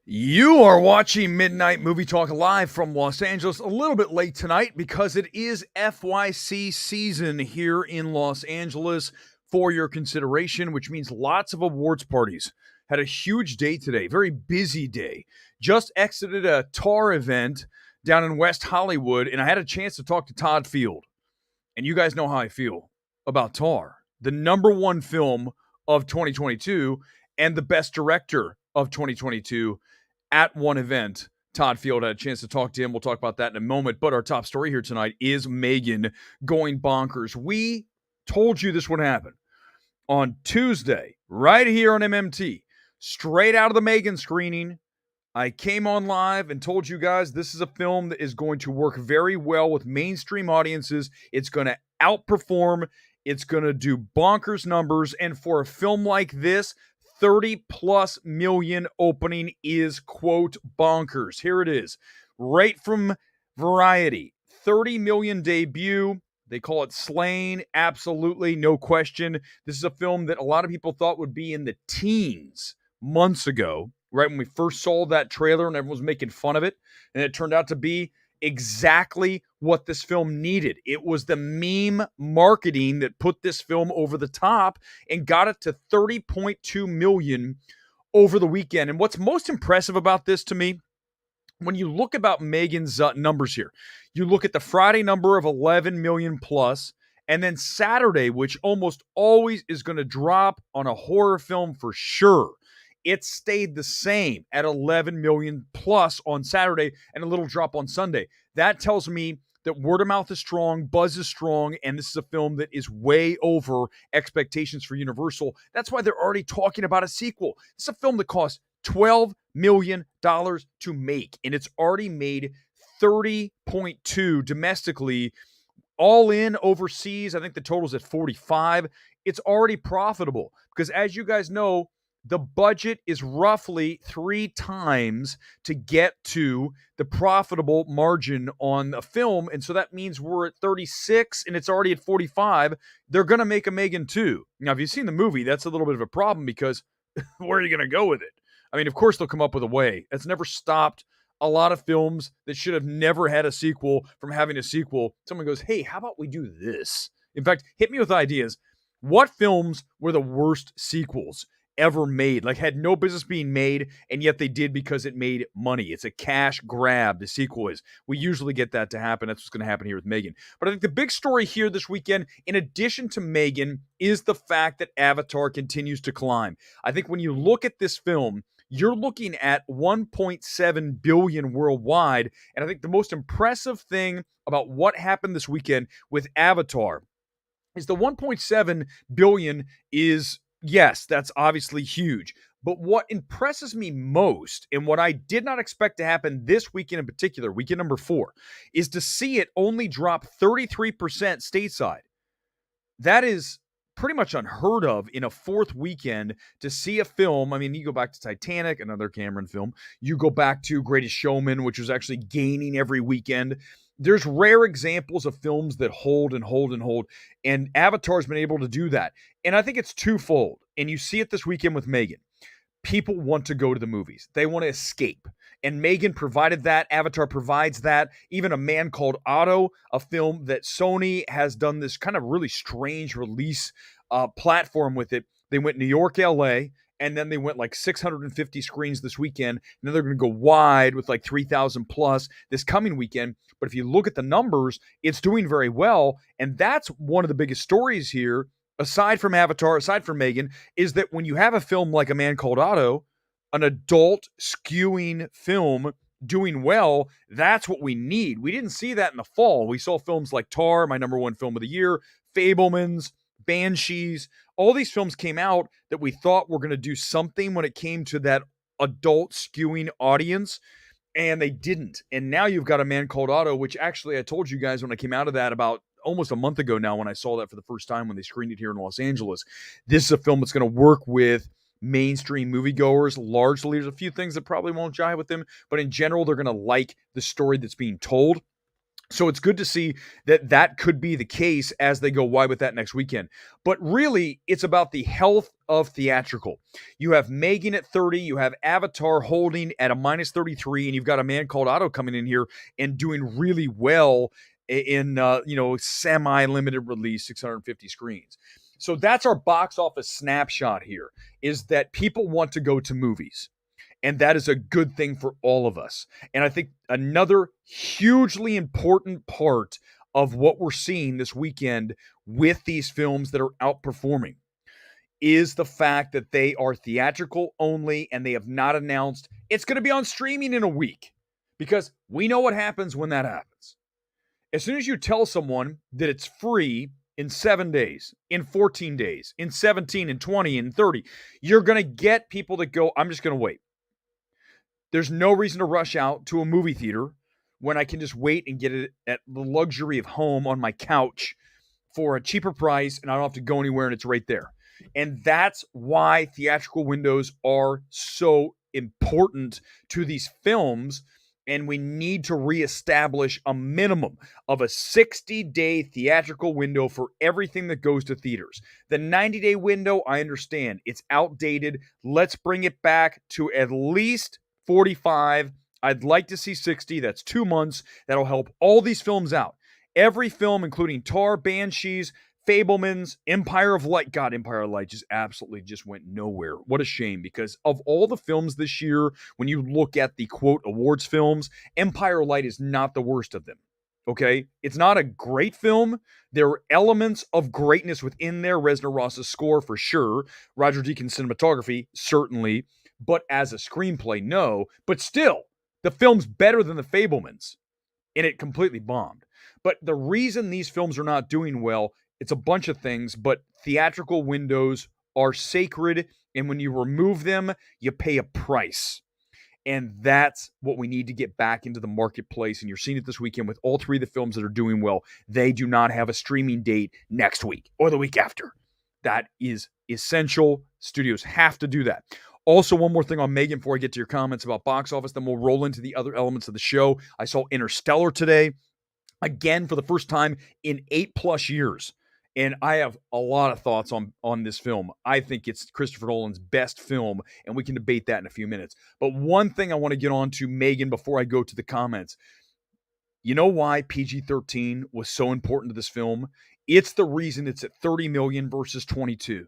You are watching Midnight Movie Talk live from Los Angeles, a little bit late tonight because it is FYC season here in Los Angeles for your consideration, which means lots of awards parties. Had a huge day today, very busy day. Just exited a TAR event down in West Hollywood, and I had a chance to talk to Todd Field. And you guys know how I feel about TAR, the number one film of 2022 and the best director of 2022 at one event. Todd Field had a chance to talk to him. We'll talk about that in a moment. But our top story here tonight is M3GAN going bonkers. We told you this would happen on Tuesday, right here on MMT, straight out of the M3GAN screening. I came on live and told you guys this is a film that is going to work very well with mainstream audiences. It's going to outperform. It's going to do bonkers numbers. And for a film like this, 30 plus million opening is, quote, bonkers. Here it is. Right from Variety. 30 million debut. They call it Slain. Absolutely, no question. This is a film that a lot of people thought would be in the teens months ago, right when we first saw that trailer and everyone was making fun of it. And it turned out to be exactly what this film needed. It was the meme marketing that put this film over the top and got it to 30.2 million over the weekend. And what's most impressive about this to me, when you look about M3GAN's numbers here, you look at the Friday number of 11 million plus, and then Saturday, which almost always is going to drop on a horror film for sure. It stayed the same at 11 million plus on Saturday and a little drop on Sunday. That tells me that word of mouth is strong, buzz is strong, and this is a film that is way over expectations for Universal. That's why they're already talking about a sequel. It's a film that cost $12 million to make, and it's already made 30.2 domestically. All in overseas, I think the total's at 45. It's already profitable because, as you guys know, the budget is roughly 3 times to get to the profitable margin on a film. And so that means we're at 36 and it's already at 45. They're going to make a M3GAN 2. Now, if you've seen the movie, that's a little bit of a problem because where are you going to go with it? I mean, of course, they'll come up with a way. That's never stopped a lot of films that should have never had a sequel from having a sequel. Someone goes, hey, how about we do this? In fact, hit me with ideas. What films were the worst sequels ever made, like had no business being made, and yet they did because it made money? It's a cash grab, the sequel is. We usually get that to happen. That's what's going to happen here with M3GAN. But I think the big story here this weekend, in addition to M3GAN, is the fact that Avatar continues to climb. I think when you look at this film, you're looking at 1.7 billion worldwide, and I think the most impressive thing about what happened this weekend with Avatar is the 1.7 billion is, yes, that's obviously huge. But what impresses me most, and what I did not expect to happen this weekend in particular, weekend number 4, is to see it only drop 33% stateside. That is pretty much unheard of in a fourth weekend to see a film. I mean, you go back to Titanic, another Cameron film. You go back to Greatest Showman, which was actually gaining every weekend. There's rare examples of films that hold and hold and hold, and Avatar's been able to do that. And I think it's twofold, and you see it this weekend with M3GAN. People want to go to the movies. They want to escape. And M3GAN provided that. Avatar provides that. Even A Man Called Otto, a film that Sony has done this kind of really strange release platform with it. They went New York, LA, and then they went like 650 screens this weekend. And then they're going to go wide with like 3,000 plus this coming weekend. But if you look at the numbers, it's doing very well. And that's one of the biggest stories here, aside from Avatar, aside from M3GAN, is that when you have a film like A Man Called Otto, an adult skewing film doing well, that's what we need. We didn't see that in the fall. We saw films like Tar, my number one film of the year, Fabelmans, Banshees. All these films came out that we thought were going to do something when it came to that adult skewing audience, and they didn't. And now you've got A Man Called Otto, which actually I told you guys when I came out of that about almost a month ago now when I saw that for the first time when they screened it here in Los Angeles. This is a film that's going to work with mainstream moviegoers largely. There's a few things that probably won't jive with them, but in general, they're going to like the story that's being told. So it's good to see that that could be the case as they go wide with that next weekend. But really, it's about the health of theatrical. You have M3GAN at 30, you have Avatar holding at a minus 33, and you've got a man called Otto coming in here and doing really well in semi-limited release 650 screens. So that's our box office snapshot here, is that people want to go to movies. And that is a good thing for all of us. And I think another hugely important part of what we're seeing this weekend with these films that are outperforming is the fact that they are theatrical only and they have not announced it's going to be on streaming in a week, because we know what happens when that happens. As soon as you tell someone that it's free in 7 days, in 14 days, in 17, in 20, in 30, you're going to get people that go, I'm just going to wait. There's no reason to rush out to a movie theater when I can just wait and get it at the luxury of home on my couch for a cheaper price, and I don't have to go anywhere, and it's right there. And that's why theatrical windows are so important to these films, and we need to reestablish a minimum of a 60-day theatrical window for everything that goes to theaters. The 90-day window, I understand, it's outdated. Let's bring it back to at least 45. I'd like to see 60. That's 2 months. That'll help all these films out. Every film, including Tar, Banshees, Fablemans, Empire of Light. God, Empire of Light just absolutely just went nowhere. What a shame, because of all the films this year, when you look at the quote awards films, Empire of Light is not the worst of them. Okay? It's not a great film. There are elements of greatness within there. Reznor Ross's score, for sure. Roger Deakins' cinematography, certainly. But as a screenplay, no. But still, the film's better than the Fablemans, and it completely bombed. But the reason these films are not doing well, it's a bunch of things, but theatrical windows are sacred, and when you remove them, you pay a price. And that's what we need to get back into the marketplace. And you're seeing it this weekend with all three of the films that are doing well. They do not have a streaming date next week or the week after. That is essential. Studios have to do that. Also, one more thing on M3GAN before I get to your comments about box office, then we'll roll into the other elements of the show. I saw Interstellar today, again, for the first time in 8+ years. And I have a lot of thoughts on this film. I think it's Christopher Nolan's best film, and we can debate that in a few minutes. But one thing I want to get on to M3GAN before I go to the comments. You know why PG-13 was so important to this film? It's the reason it's at 30 million versus 22.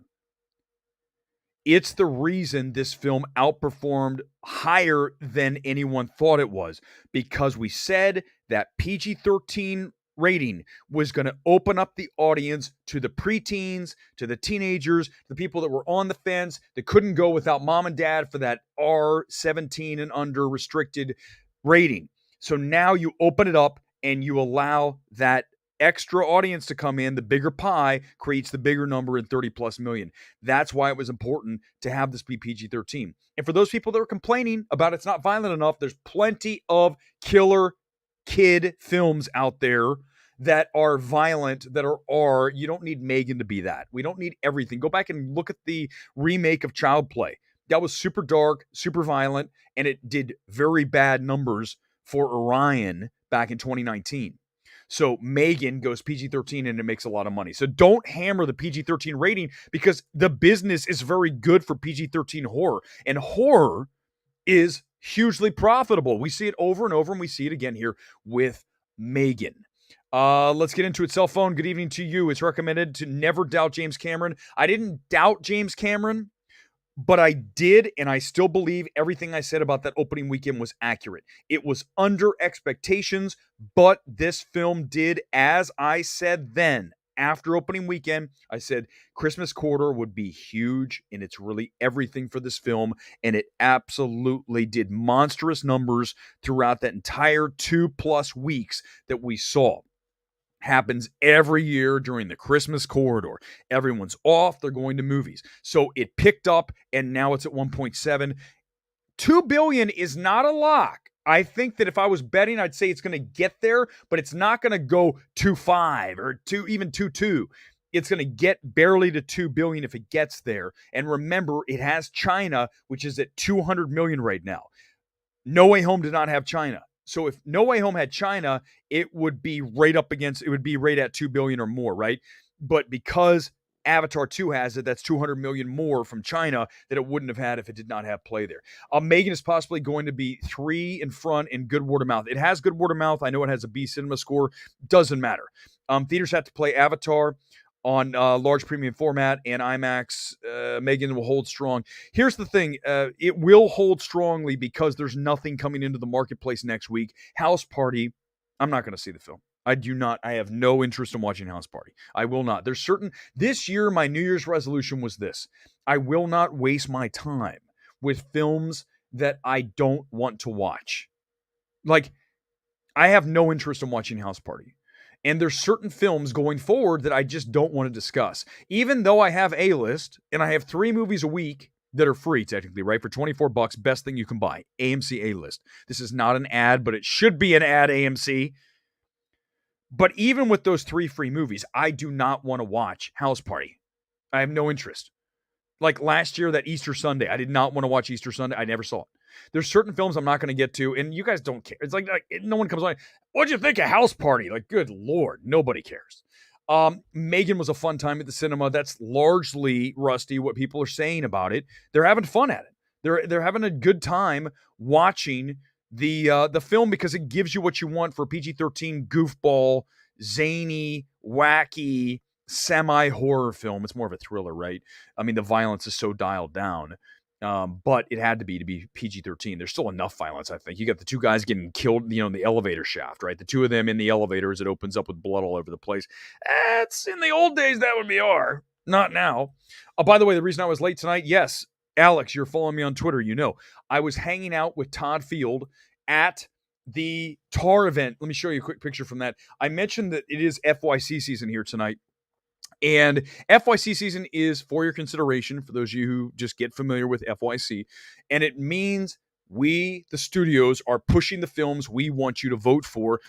It's the reason this film outperformed higher than anyone thought it was, because we said that PG-13 rating was going to open up the audience to the preteens, to the teenagers, the people that were on the fence, that couldn't go without mom and dad for that R17 and under restricted rating. So now you open it up and you allow that extra audience to come in. The bigger pie creates the bigger number in 30+ million. That's why it was important to have this be PG-13. And for those people that are complaining about it's not violent enough, there's plenty of killer kid films out there that are violent, that are R. You don't need M3GAN to be that. We don't need everything. Go back and look at the remake of Child Play. That was super dark, super violent, and it did very bad numbers for Orion back in 2019. So M3GAN goes PG-13 and it makes a lot of money. So don't hammer the PG-13 rating, because the business is very good for PG-13 horror. And horror is hugely profitable. We see it over and over, and we see it again here with M3GAN. Let's get into it. Cell phone, good evening to you. It's recommended to never doubt James Cameron. I didn't doubt James Cameron, but I did, and I still believe everything I said about that opening weekend was accurate. It was under expectations, but this film did, as I said then, after opening weekend, I said Christmas quarter would be huge, and it's really everything for this film, and it absolutely did monstrous numbers throughout that entire 2+ weeks that we saw. Happens every year during the Christmas corridor. Everyone's off. They're going to movies. So it picked up, and now it's at 1.7. 2 billion is not a lock. I think that if I was betting, I'd say it's going to get there, but it's not going to go 2.5 or even 2.2. It's going to get barely to 2 billion if it gets there. And remember, it has China, which is at 200 million right now. No Way Home did not have China. So if No Way Home had China, it would be right up against, it would be right at 2 billion or more, right? But because Avatar 2 has it, that's 200 million more from China that it wouldn't have had if it did not have play there. M3GAN is possibly going to be 3 in front in good word of mouth. It has good word of mouth. I know it has a B cinema score. Doesn't matter. Theaters have to play Avatar on large premium format and IMAX. M3GAN will hold strong. Here's the thing. It will hold strongly because there's nothing coming into the marketplace next week. House Party, I'm not going to see the film. I have no interest in watching House Party. I will not. This year, my New Year's resolution was this. I will not waste my time with films that I don't want to watch. Like, I have no interest in watching House Party. And there's certain films going forward that I just don't want to discuss. Even though I have A-List and I have 3 movies a week that are free technically, right? For $24, best thing you can buy. AMC A-List. This is not an ad, but it should be an ad, AMC. But even with those 3 free movies, I do not want to watch House Party. I have no interest. Like last year, that Easter Sunday, I did not want to watch Easter Sunday. I never saw it. There's certain films I'm not going to get to, and you guys don't care. It's like no one comes on. What'd you think of House Party? Like, good Lord, nobody cares. M3GAN was a fun time at the cinema. That's largely, Rusty, what people are saying about it. They're having fun at it. They're having a good time watching the film because it gives you what you want for a PG-13 goofball, zany, wacky, semi-horror film. It's more of a thriller, right? I mean, the violence is so dialed down. But it had to be PG-13. There's still enough violence, I think. You got the 2 guys getting killed, in the elevator shaft, right? The 2 of them in the elevator as it opens up with blood all over the place. It's in the old days, that would be R. Not now. By the way, the reason I was late tonight, yes, Alex, you're following me on Twitter, I was hanging out with Todd Field at the TAR event. Let me show you a quick picture from that. I mentioned that it is FYC season here tonight. And FYC season is for your consideration, for those of you who just get familiar with FYC. And it means we, the studios, are pushing the films we want you to vote for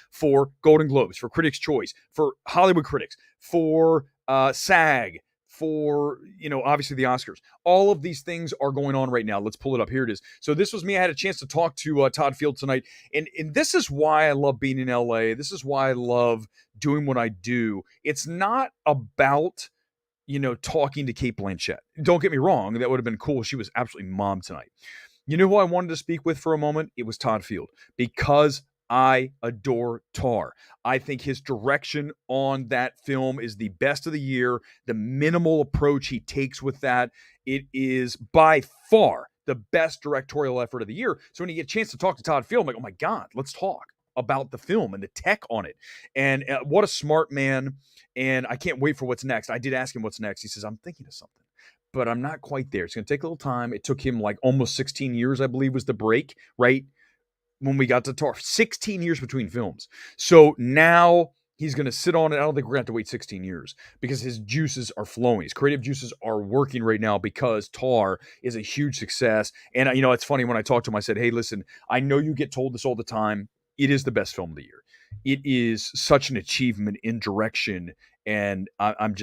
Golden Globes, for Critics' Choice, for Hollywood Critics, for SAG, for, obviously the Oscars. All of these things are going on right now. Let's pull it up. Here it is. So this was me. I had a chance to talk to Todd Field tonight. And this is why I love being in LA. This is why I love doing what I do. It's not about, talking to Kate Blanchett. Don't get me wrong. That would have been cool. She was absolutely mom tonight. You know who I wanted to speak with for a moment? It was Todd Field, because I adore Tar. I think his direction on that film is the best of the year. The minimal approach he takes with that, it is by far the best directorial effort of the year. So when you get a chance to talk to Todd Field, I'm like, oh my God, let's talk about the film and the tech on it. And what a smart man. And I can't wait for what's next. I did ask him what's next. He says, I'm thinking of something, but I'm not quite there. It's going to take a little time. It took him like almost 16 years, I believe, was the break, right? When we got to Tar, 16 years between films. So now he's going to sit on it. I don't think we're going to have to wait 16 years because his juices are flowing. His creative juices are working right now because Tar is a huge success. And, it's funny when I talked to him, I said, hey, listen, I know you get told this all the time. It is the best film of the year. It is such an achievement in direction. And I want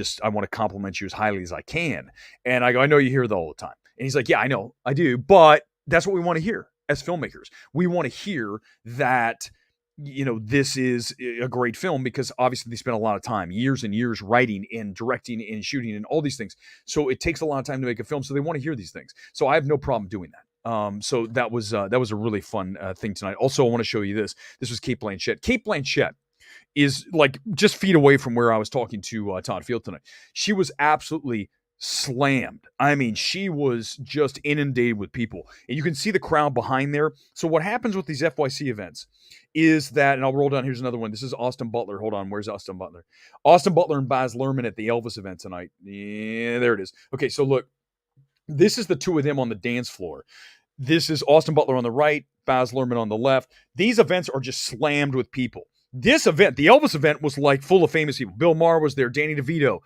to compliment you as highly as I can. And I go, I know you hear that all the time. And he's like, yeah, I know, I do. But that's what we want to hear. As filmmakers, we want to hear that, this is a great film because obviously they spent a lot of time, years and years writing and directing and shooting and all these things. So it takes a lot of time to make a film. So they want to hear these things. So I have no problem doing that. So that was a really fun thing tonight. Also, I want to show you this. This was Kate Blanchett. Kate Blanchett is like just feet away from where I was talking to Todd Field tonight. She was absolutely slammed. I mean, she was just inundated with people. And you can see the crowd behind there. So what happens with these FYC events is that, and I'll roll down, here's another one. This is Austin Butler. Hold on, where's Austin Butler? Austin Butler and Baz Luhrmann at the Elvis event tonight. Yeah, there it is. Okay, so look, this is the 2 of them on the dance floor. This is Austin Butler on the right, Baz Luhrmann on the left. These events are just slammed with people. This event, the Elvis event, was like full of famous people. Bill Maher was there, Danny DeVito,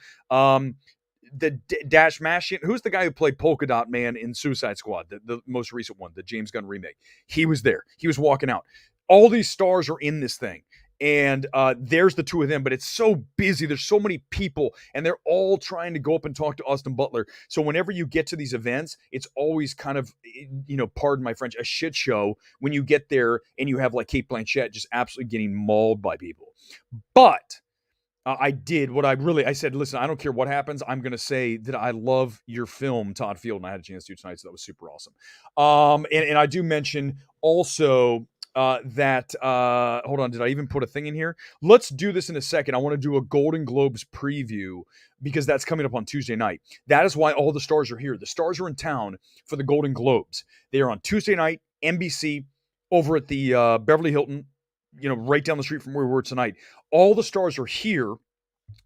the Dash Mashian, who's the guy who played Polka Dot Man in Suicide Squad, the most recent one, the James Gunn remake. He was there. He was walking out. All these stars are in this thing. And there's the two of them, but it's so busy. There's so many people, and they're all trying to go up and talk to Austin Butler. So whenever you get to these events, it's always kind of, pardon my French, a shit show when you get there and you have like Kate Blanchett just absolutely getting mauled by people. But I did what I said, listen, I don't care what happens. I'm going to say that I love your film, Todd Field, and I had a chance to tonight, so that was super awesome. And I do mention also that, hold on, did I even put a thing in here? Let's do this in a second. I want to do a Golden Globes preview because that's coming up on Tuesday night. That is why all the stars are here. The stars are in town for the Golden Globes. They are on Tuesday night, NBC, over at the Beverly Hilton, right down the street from where we were tonight. All the stars are here.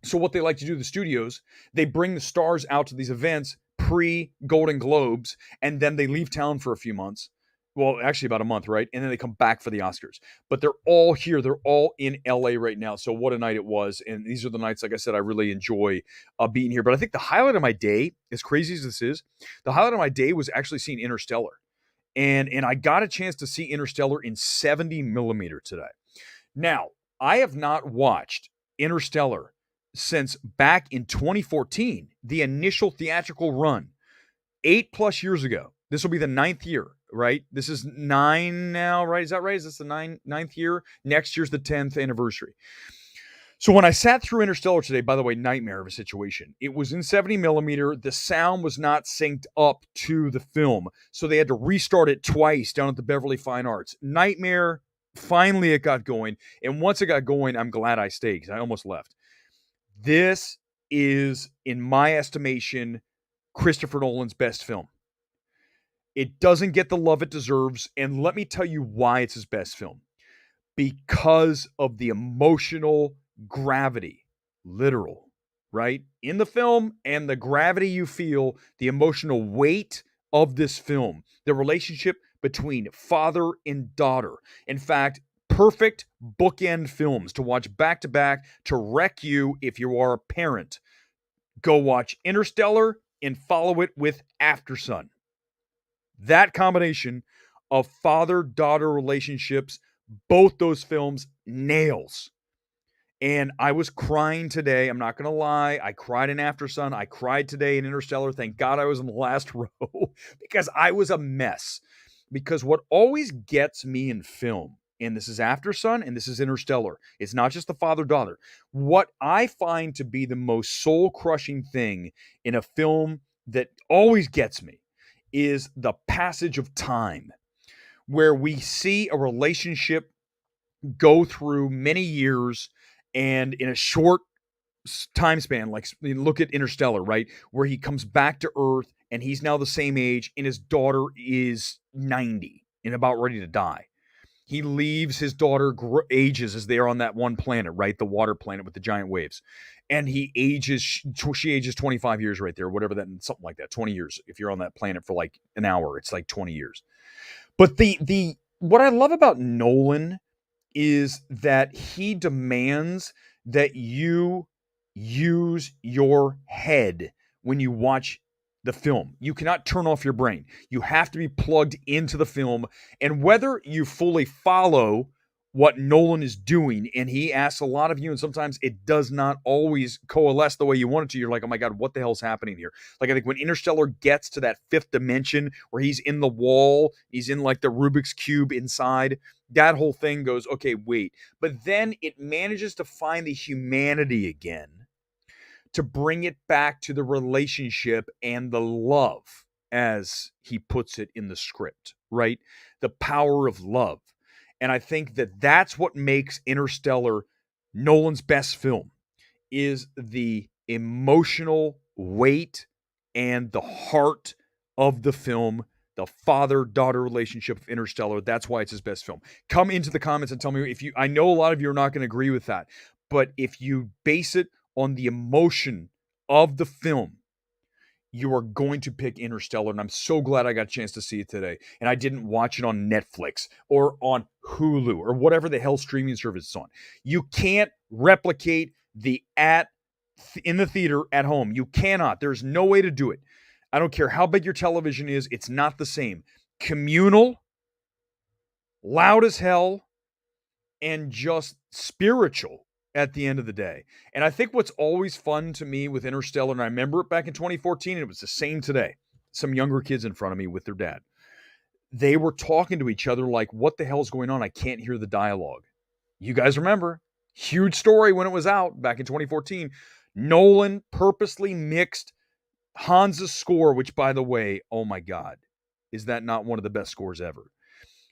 So what they like to do, the studios, they bring the stars out to these events pre-Golden Globes, and then they leave town for a few months. Well, actually about a month, right? And then they come back for the Oscars. But they're all here. They're all in LA right now. So what a night it was. And these are the nights, like I said, I really enjoy being here. But I think the highlight of my day, as crazy as this is, the highlight of my day was actually seeing Interstellar. And I got a chance to see Interstellar in 70 millimeter today. Now, I have not watched Interstellar since back in 2014, the initial theatrical run, 8+ years ago. This will be the 9th year, right? This is 9 now, right? Is that right? Is this the ninth year? Next year's the 10th anniversary. So when I sat through Interstellar today, by the way, nightmare of a situation. It was in 70 millimeter. The sound was not synced up to the film. So they had to restart it twice down at the Beverly Fine Arts. Nightmare. Finally, it got going. And once it got going, I'm glad I stayed because I almost left. This is, in my estimation, Christopher Nolan's best film. It doesn't get the love it deserves. And let me tell you why it's his best film. Because of the emotional gravity, literal, right? In the film, and the gravity you feel, the emotional weight of this film, the relationship between father and daughter. In fact, perfect bookend films to watch back to back to wreck you if you are a parent. Go watch Interstellar and follow it with Aftersun. That combination of father-daughter relationships, both those films, nails. And I was crying today. I'm not going to lie. I cried in Aftersun. I cried today in Interstellar. Thank God I was in the last row because I was a mess. Because what always gets me in film, and this is Aftersun and this is Interstellar, it's not just the father-daughter. What I find to be the most soul-crushing thing in a film that always gets me is the passage of time, where we see a relationship go through many years and in a short time span, like look at Interstellar, right? Where he comes back to Earth and he's now the same age and his daughter is 90 and about ready to die. He leaves his daughter ages as they are on that one planet, right? The water planet with the giant waves. And she ages 25 years right there, whatever that, something like that, 20 years. If you're on that planet for like an hour, it's like 20 years. But what I love about Nolan is that he demands that you use your head when you watch the film. You cannot turn off your brain. You have to be plugged into the film. And whether you fully follow what Nolan is doing, and he asks a lot of you, and sometimes it does not always coalesce the way you want it to. You're like, oh my God, what the hell's happening here? Like, I think when Interstellar gets to that fifth dimension where he's in the wall, he's in like the Rubik's Cube inside, that whole thing goes, okay, wait. But then it manages to find the humanity again to bring it back to the relationship and the love, as he puts it in the script, right? The power of love. And I think that that's what makes Interstellar Nolan's best film, is the emotional weight and the heart of the film, the father-daughter relationship of Interstellar. That's why it's his best film. Come into the comments and tell me I know a lot of you are not going to agree with that, but if you base it on the emotion of the film, you are going to pick Interstellar, and I'm so glad I got a chance to see it today. And I didn't watch it on Netflix or on Hulu or whatever the hell streaming service it's on. You can't replicate in the theater at home. You cannot. There's no way to do it. I don't care how big your television is. It's not the same. Communal, loud as hell, and just spiritual at the end of the day. And I think what's always fun to me with Interstellar, and I remember it back in 2014, and it was the same today. Some younger kids in front of me with their dad. They were talking to each other like, what the hell's going on? I can't hear the dialogue. You guys remember? Huge story when it was out back in 2014. Nolan purposely mixed Hans's score, which, by the way, oh my God, is that not one of the best scores ever?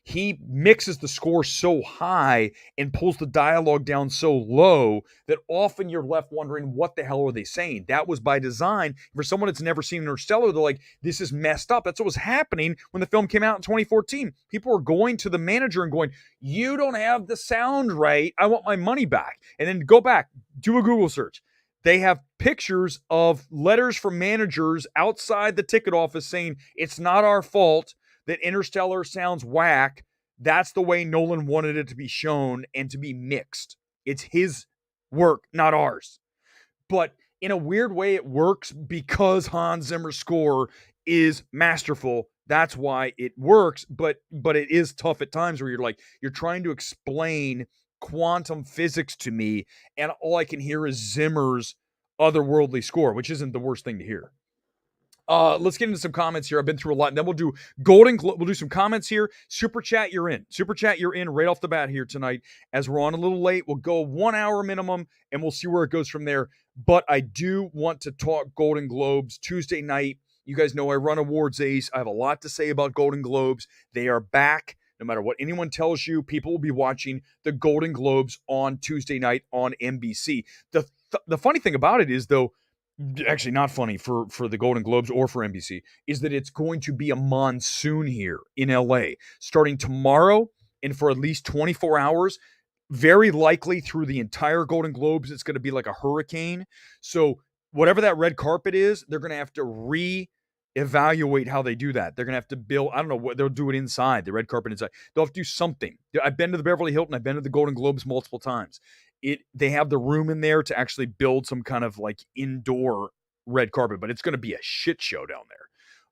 He mixes the score so high and pulls the dialogue down so low that often you're left wondering, what the hell are they saying? That was by design. For someone that's never seen Interstellar, they're like, this is messed up. That's what was happening when the film came out in 2014. People were going to the manager and going, you don't have the sound right. I want my money back. And then go back, do a Google search. They have pictures of letters from managers outside the ticket office saying, it's not our fault that Interstellar sounds whack. That's the way Nolan wanted it to be shown and to be mixed. It's his work, not ours. But in a weird way, it works because Hans Zimmer's score is masterful. That's why it works, but it is tough at times where you're trying to explain quantum physics to me, and all I can hear is Zimmer's otherworldly score, which isn't the worst thing to hear. Let's get into some comments here. I've been through a lot, and then we'll do we'll do some comments here. Super chat, you're in. Super chat, you're in right off the bat here tonight. As we're on a little late, we'll go 1 hour minimum, and we'll see where it goes from there. But I do want to talk Golden Globes Tuesday night. You guys know I run Awards Ace. I have a lot to say about Golden Globes. They are back. No matter what anyone tells you, people will be watching the Golden Globes on Tuesday night on NBC. The funny thing about it is, though, actually not funny for the Golden Globes or for NBC, is that it's going to be a monsoon here in LA starting tomorrow and for at least 24 hours. Very likely through the entire Golden Globes, it's going to be like a hurricane. So whatever that red carpet is, they're going to have to reevaluate how they do that. They're going to have to build, I don't know what they'll do it inside, the red carpet inside. They'll have to do something. I've been to the Beverly Hilton. I've been to the Golden Globes multiple times. They have the room in there to actually build some kind of like indoor red carpet, but it's going to be a shit show down there.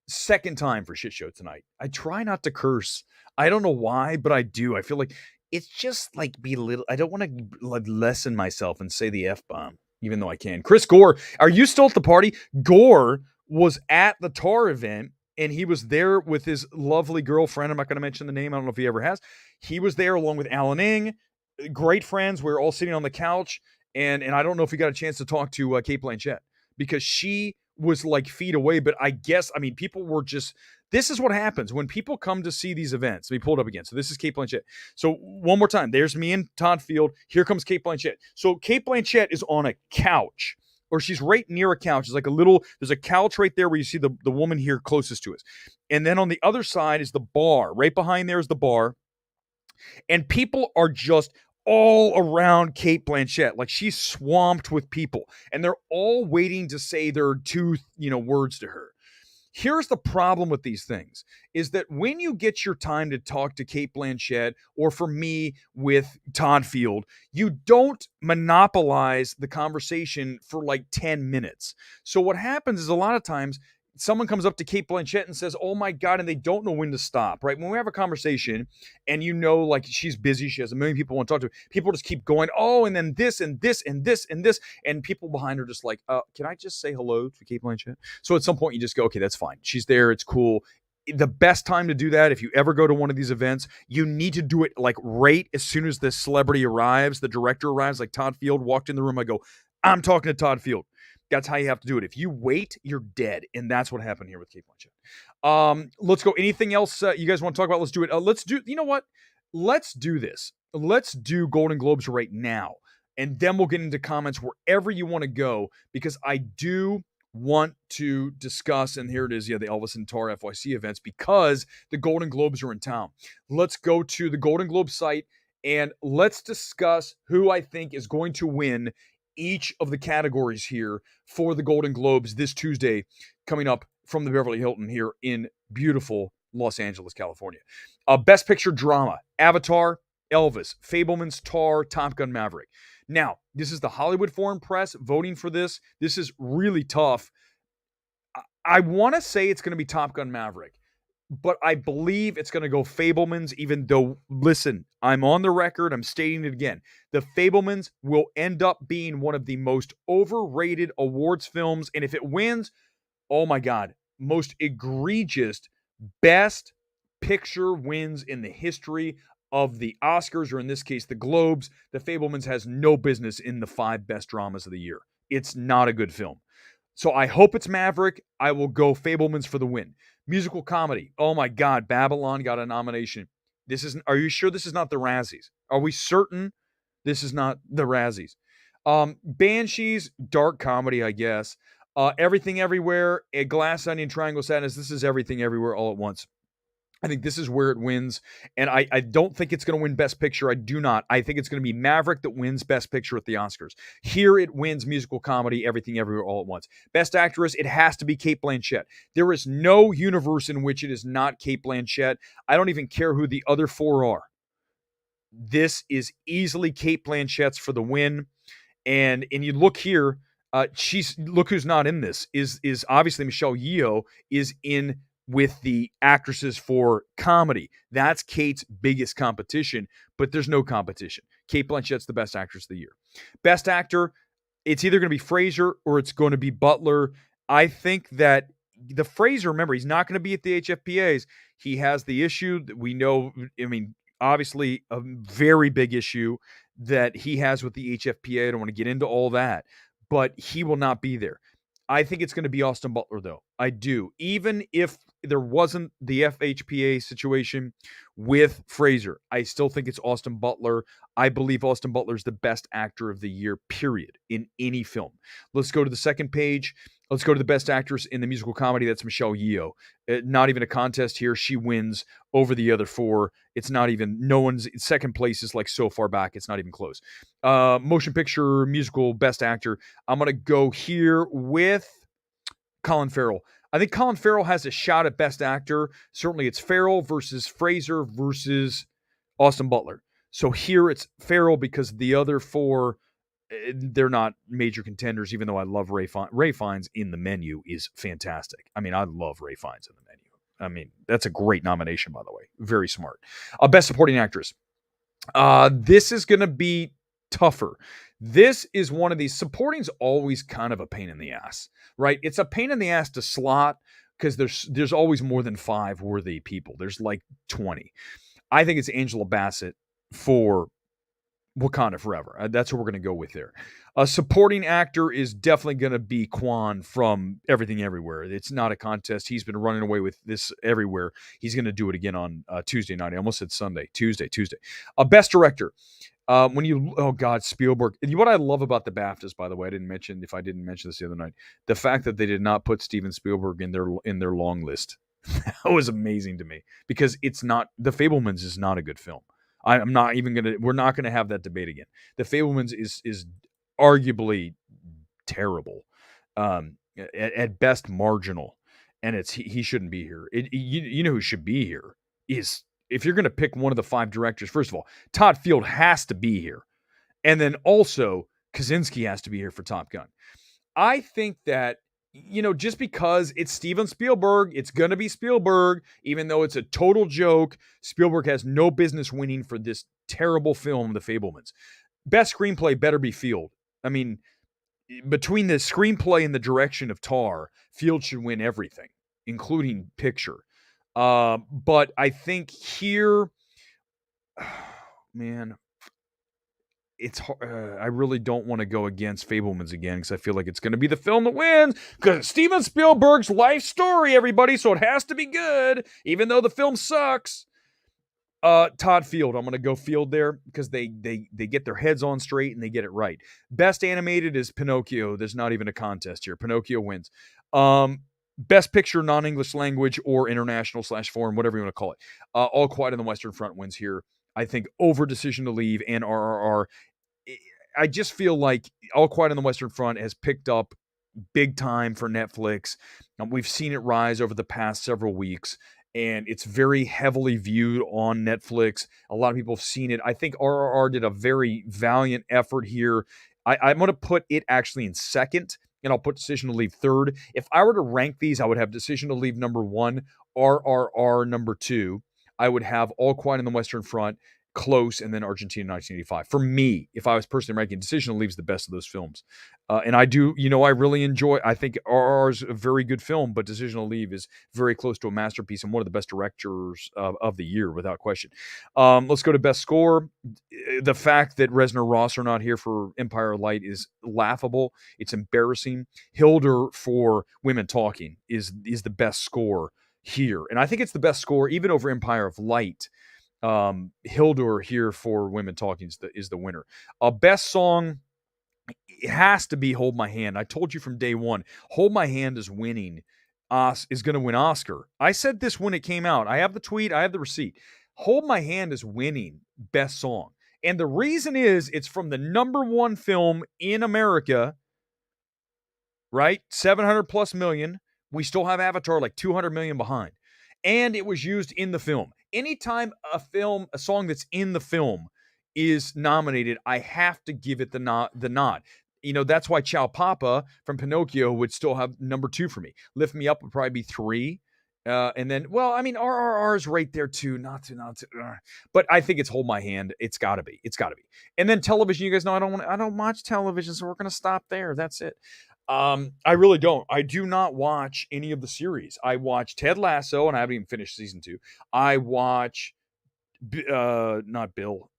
Second time for shit show tonight. I try not to curse. I don't know why, but I do. I feel like it's just like I don't want to lessen myself and say the F-bomb, even though I can. Chris Gore, are you still at the party? Gore was at the Tar event, and he was there with his lovely girlfriend. I'm not going to mention the name. I don't know if he ever has. He was there along with Alan Ng. Great friends. We were all sitting on the couch, and I don't know if we got a chance to talk to Cate Blanchett because she was like feet away. But I guess, I mean, people were just, this is what happens when people come to see these events. Let me pull it up again. So this is Cate Blanchett. So one more time, there's me and Todd Field. Here comes Cate Blanchett. So Cate Blanchett is on a couch, or she's right near a couch. It's like there's a couch right there where you see the woman here closest to us. And then on the other side is the bar. Right behind there is the bar. And people are just all around Cate Blanchett. Like, she's swamped with people, and they're all waiting to say their two, words to her. Here's the problem with these things is that when you get your time to talk to Cate Blanchett, or for me with Todd Field, you don't monopolize the conversation for like 10 minutes. So what happens is a lot of times someone comes up to Cate Blanchett and says, oh my God, and they don't know when to stop, right? When we have a conversation and like she's busy, she has a million people want to talk to her, people just keep going, oh, and then this and this and this and this, and people behind her just like, can I just say hello to Cate Blanchett? So at some point you just go, okay, that's fine. She's there. It's cool. The best time to do that, if you ever go to one of these events, you need to do it like right as soon as the celebrity arrives, the director arrives, like Todd Field walked in the room. I go, I'm talking to Todd Field. That's how you have to do it. If you wait, you're dead. And that's what happened here with Cate Blanchett. Let's go. Anything else you guys want to talk about? Let's do it. You know what? Let's do this. Let's do Golden Globes right now. And then we'll get into comments wherever you want to go, because I do want to discuss, and here it is, the Elvis and Tar FYC events, because the Golden Globes are in town. Let's go to the Golden Globe site and let's discuss who I think is going to win each of the categories here for the Golden Globes this Tuesday, coming up from the Beverly Hilton here in beautiful Los Angeles, California. Best Picture Drama: Avatar, Elvis, Fabelman's Tar, Top Gun: Maverick. Now, this is the Hollywood Foreign Press voting for this. This is really tough. I want to say it's going to be Top Gun: Maverick. but I believe it's going to go Fabelmans, even though, listen, I'm on the record, I'm stating it again. The Fabelmans will end up being one of the most overrated awards films, and if it wins, oh my God, most egregious best picture wins in the history of the Oscars, or in this case, the Globes. The Fabelmans has no business in the 5 best dramas of the year. It's not a good film. So I hope it's Maverick. I will go Fabelmans for the win. Musical comedy. Oh my God, Babylon got a nomination. Are you sure this is not the Razzies? Are we certain this is not the Razzies? Banshees, dark comedy, I guess. Everything Everywhere, a Glass Onion, Triangle Sadness. This is Everything Everywhere all at once. I think this is where it wins. And I don't think it's going to win Best Picture. I do not. I think it's going to be Maverick that wins Best Picture at the Oscars. Here it wins musical comedy, Everything Everywhere all at once. Best Actress, it has to be Cate Blanchett. There is no universe in which it is not Cate Blanchett. I don't even care who the other 4 are. This is easily Cate Blanchett's for the win. And you look here, look who's not in this is obviously Michelle Yeoh is in with the actresses for comedy. That's Kate's biggest competition, but there's no competition. Cate Blanchett's the best actress of the year. Best actor, it's either going to be Fraser or it's going to be Butler. I think that the Fraser, remember, he's not going to be at the HFPAs. He has the issue that we know, I mean, obviously a very big issue that he has with the HFPA. I don't want to get into all that, but he will not be there. I think it's going to be Austin Butler, though. I do. Even if there wasn't the FHPA situation with Fraser, I still think it's Austin Butler. I believe Austin Butler is the best actor of the year, period, in any film. Let's go to the second page. Let's go to the best actress in the musical comedy. That's Michelle Yeoh. Not even a contest here. She wins over the other 4. It's not even, no one's, second place is like so far back. It's not even close. Motion picture, musical, best actor. I'm going to go here with Colin Farrell. I think Colin Farrell has a shot at best actor. Certainly it's Farrell versus Fraser versus Austin Butler. So here it's Farrell because the other 4, they're not major contenders, even though I love Ray Fiennes. Ray Fiennes in The Menu is fantastic. I mean, I love Ray Fiennes in The Menu. I mean, that's a great nomination, by the way. Very smart. Best Supporting Actress. This is going to be tougher. This is one of these, supporting's always kind of a pain in the ass, right? It's a pain in the ass to slot because there's always more than 5 worthy people. There's like 20. I think it's Angela Bassett for Wakanda Forever. That's what we're going to go with there. A supporting actor is definitely going to be Quan from Everything Everywhere. It's not a contest. He's been running away with this everywhere. He's going to do it again on Tuesday night. I almost said Sunday. Tuesday. Best director. Oh God, Spielberg. And what I love about the BAFTAs, by the way, I didn't mention this the other night, the fact that they did not put Steven Spielberg in their long list. That was amazing to me because it's not, The Fabelmans is not a good film. We're not going to have that debate again. The Fabelmans is arguably terrible, at best marginal, and he shouldn't be here. You know who should be here is, if you're going to pick one of the 5 directors, first of all, Todd Field has to be here, and then also Kaczynski has to be here for Top Gun. I think that, just because it's Steven Spielberg, it's going to be Spielberg, even though it's a total joke. Spielberg has no business winning for this terrible film, The Fabelmans. Best screenplay better be Field. I mean, between the screenplay and the direction of Tar, Field should win everything, including picture. But I think here, man, it's I really don't want to go against Fabelmans again because I feel like it's going to be the film that wins because it's Steven Spielberg's life story, everybody, so it has to be good, even though the film sucks. Todd Field, I'm going to go Field there because they get their heads on straight and they get it right. Best animated is Pinocchio. There's not even a contest here. Pinocchio wins. Best picture, non-English language or international / foreign, whatever you want to call it. All Quiet on the Western Front wins here. I think over Decision to Leave and RRR. I just feel like All Quiet on the Western Front has picked up big time for Netflix. We've seen it rise over the past several weeks, and it's very heavily viewed on Netflix. A lot of people have seen it. I think RRR did a very valiant effort here. I'm going to put it actually in second, and I'll put Decision to Leave third. If I were to rank these, I would have Decision to Leave number 1, RRR number 2. I would have All Quiet on the Western Front close, and then Argentina 1985. For me, if I was personally ranking, Decision to Leave is the best of those films. And I do, I really enjoy, I think RRR is a very good film, but Decision to Leave is very close to a masterpiece and one of the best directors of the year, without question. Let's go to best score. The fact that Reznor Ross are not here for Empire of Light is laughable. It's embarrassing. Hildur for Women Talking is the best score here. And I think it's the best score, even over Empire of Light. Hildur here for Women Talking is the winner. Best song, it has to be Hold My Hand. I told you from day one, Hold My Hand is winning. Is going to win Oscar. I said this when it came out. I have the tweet. I have the receipt. Hold My Hand is winning best song. And the reason is it's from the number one film in America, right? 700 plus million. We still have Avatar like 200 million behind. And it was used in the film. Anytime a song that's in the film is nominated, I have to give it the nod. That's why Ciao Papa from Pinocchio would still have number 2 for me. Lift Me Up would probably be 3. And then, RRR is right there too. Not to. But I think it's Hold My Hand. It's gotta be. And then television, you guys know I don't watch television, so we're gonna stop there. That's it. I really don't. I do not watch any of the series. I watch Ted Lasso, and I haven't even finished season 2. I watch, not Bill,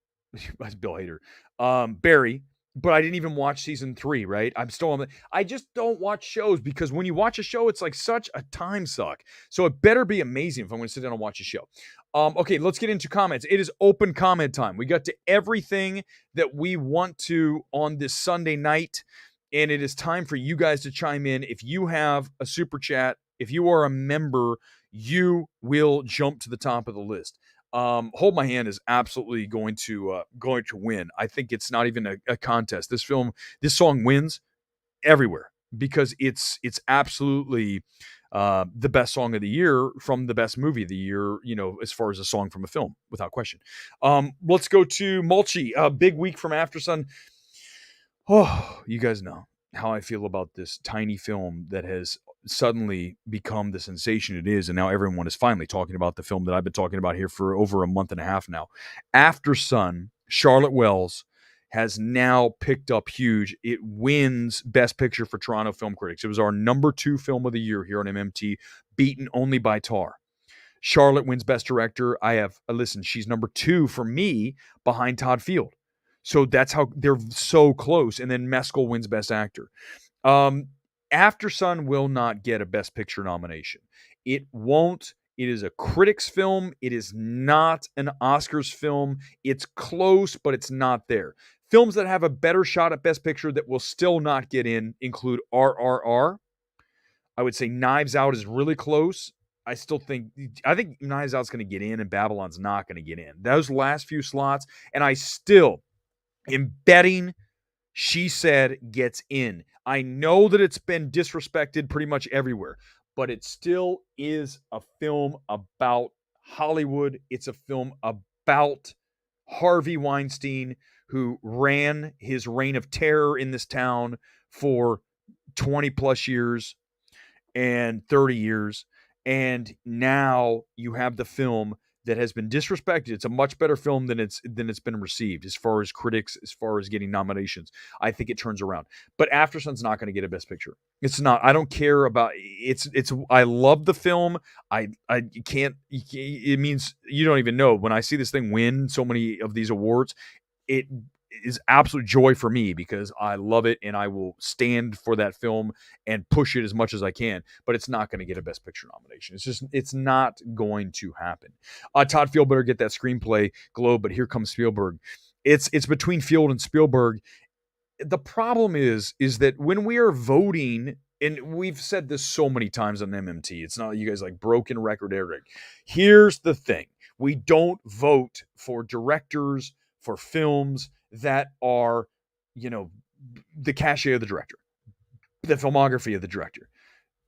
that's Bill Hader, Barry, but I didn't even watch season 3. Right? I'm still on the. I just don't watch shows because when you watch a show, it's like such a time suck. So it better be amazing if I'm going to sit down and watch a show. Okay, let's get into comments. It is open comment time. We got to everything that we want to on this Sunday night. And it is time for you guys to chime in. If you have a super chat, if you are a member, you will jump to the top of the list. Hold My Hand is absolutely going to win. I think it's not even a contest. This song wins everywhere because it's absolutely the best song of the year from the best movie of the year, as far as a song from a film, without question. Let's go to Mulchi. Big week from Aftersun. Oh, you guys know how I feel about this tiny film that has suddenly become the sensation it is, and now everyone is finally talking about the film that I've been talking about here for over a month and a half now. Aftersun, Charlotte Wells, has now picked up huge. It wins Best Picture for Toronto Film Critics. It was our number 2 film of the year here on MMT, beaten only by Tar. Charlotte wins Best Director. She's number 2 for me behind Todd Field. So that's how they're so close. And then Mescal wins Best Actor. Aftersun will not get a Best Picture nomination. It won't. It is a critics film. It is not an Oscars film. It's close, but it's not there. Films that have a better shot at Best Picture that will still not get in include RRR. I would say Knives Out is really close. I think Knives Out's going to get in and Babylon's not going to get in. Those last few slots, and I still am betting She Said gets in. I know that it's been disrespected pretty much everywhere, but it still is a film about Hollywood. It's a film about Harvey Weinstein, who ran his reign of terror in this town for 20 plus years and 30 years. And now you have the film that has been disrespected. It's a much better film than it's been received as far as critics, as far as getting nominations. I think it turns around. But Aftersun's not going to get a Best Picture. It's not. I don't care about it's I love the film. I can't, it means you don't even know. When I see this thing win so many of these awards, it is absolute joy for me because I love it and I will stand for that film and push it as much as I can, but it's not going to get a Best Picture nomination. It's not going to happen. Todd Field better get that screenplay Globe, but here comes Spielberg. It's between Field and Spielberg. The problem is that when we are voting, and we've said this so many times on MMT, it's not you guys like broken record, Erick. Here's the thing. We don't vote for directors, for films that are, the cachet of the director, the filmography of the director,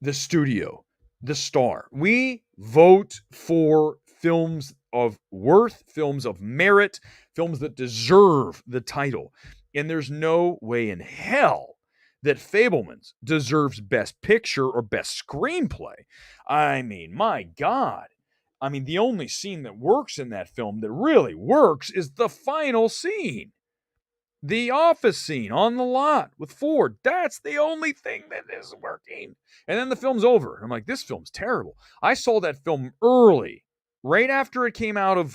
the studio, the star. We vote for films of worth, films of merit, films that deserve the title. And there's no way in hell that Fabelmans deserves Best Picture or Best Screenplay. I mean, my God. I mean, the only scene that works in that film that really works is the final scene. The office scene on the lot with Ford. That's the only thing that is working. And then the film's over. I'm like, this film's terrible. I saw that film early, right after it came out of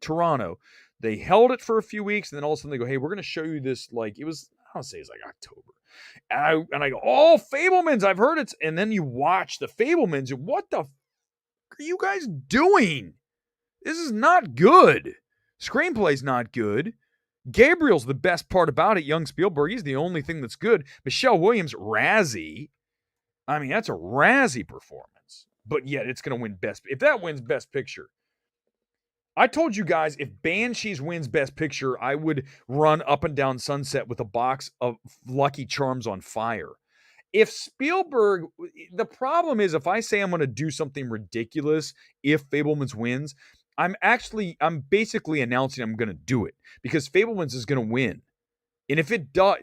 Toronto. They held it for a few weeks, and then all of a sudden they go, hey, we're going to show you this. Like, it was, I don't say it's like October. And I go, oh, Fabelmans, I've heard it. And then you watch the Fabelmans, and what the are you guys doing? This is not good. Screenplay's not good. Gabriel's the best part about it. Young Spielberg, he's the only thing that's good. Michelle Williams, Razzie. I mean, that's a Razzie performance. But yet it's going to win Best. If that wins Best Picture, I told you guys, if Banshees wins Best Picture, I would run up and down Sunset with a box of Lucky Charms on fire. If Spielberg, the problem is if I say I'm going to do something ridiculous, if Fabelmans wins, I'm basically announcing I'm going to do it because Fabelmans is going to win. And if it does,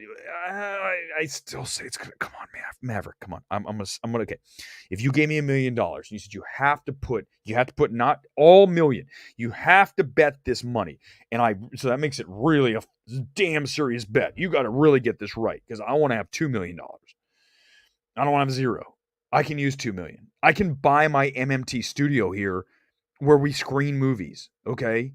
I still say it's going to, come on, Maverick, come on. I'm going to, okay. If you gave me $1 million and you said you have to put not all million, you have to bet this money. So that makes it really a damn serious bet. You got to really get this right because I want to have $2 million. I don't want to have zero. I can use $2 million. I can buy my MMT studio here where we screen movies, okay?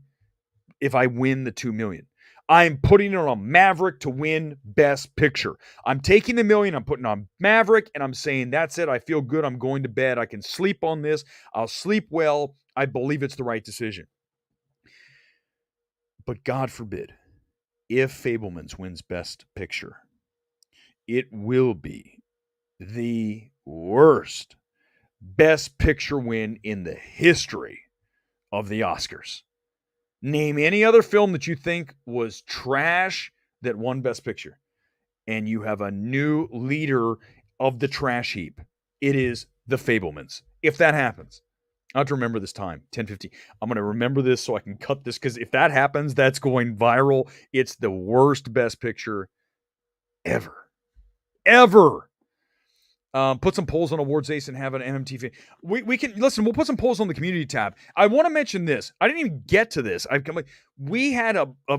If I win the $2 million. I'm putting it on Maverick to win Best Picture. I'm taking the $1 million, I'm putting on Maverick, and I'm saying, that's it. I feel good. I'm going to bed. I can sleep on this. I'll sleep well. I believe it's the right decision. But God forbid, if Fabelmans wins Best Picture, it will be the worst Best Picture win in the history of the Oscars. Name any other film that you think was trash that won Best Picture, and you have a new leader of the trash heap. It is the Fabelmans. If that happens, I have to remember this time, 10:50. I'm going to remember this so I can cut this, because if that happens, that's going viral. It's the worst Best Picture ever. Ever. Put some polls on Awards Ace and have an MMT fan. We can listen. We'll put some polls on the community tab. I want to mention this. I didn't even get to this. We had a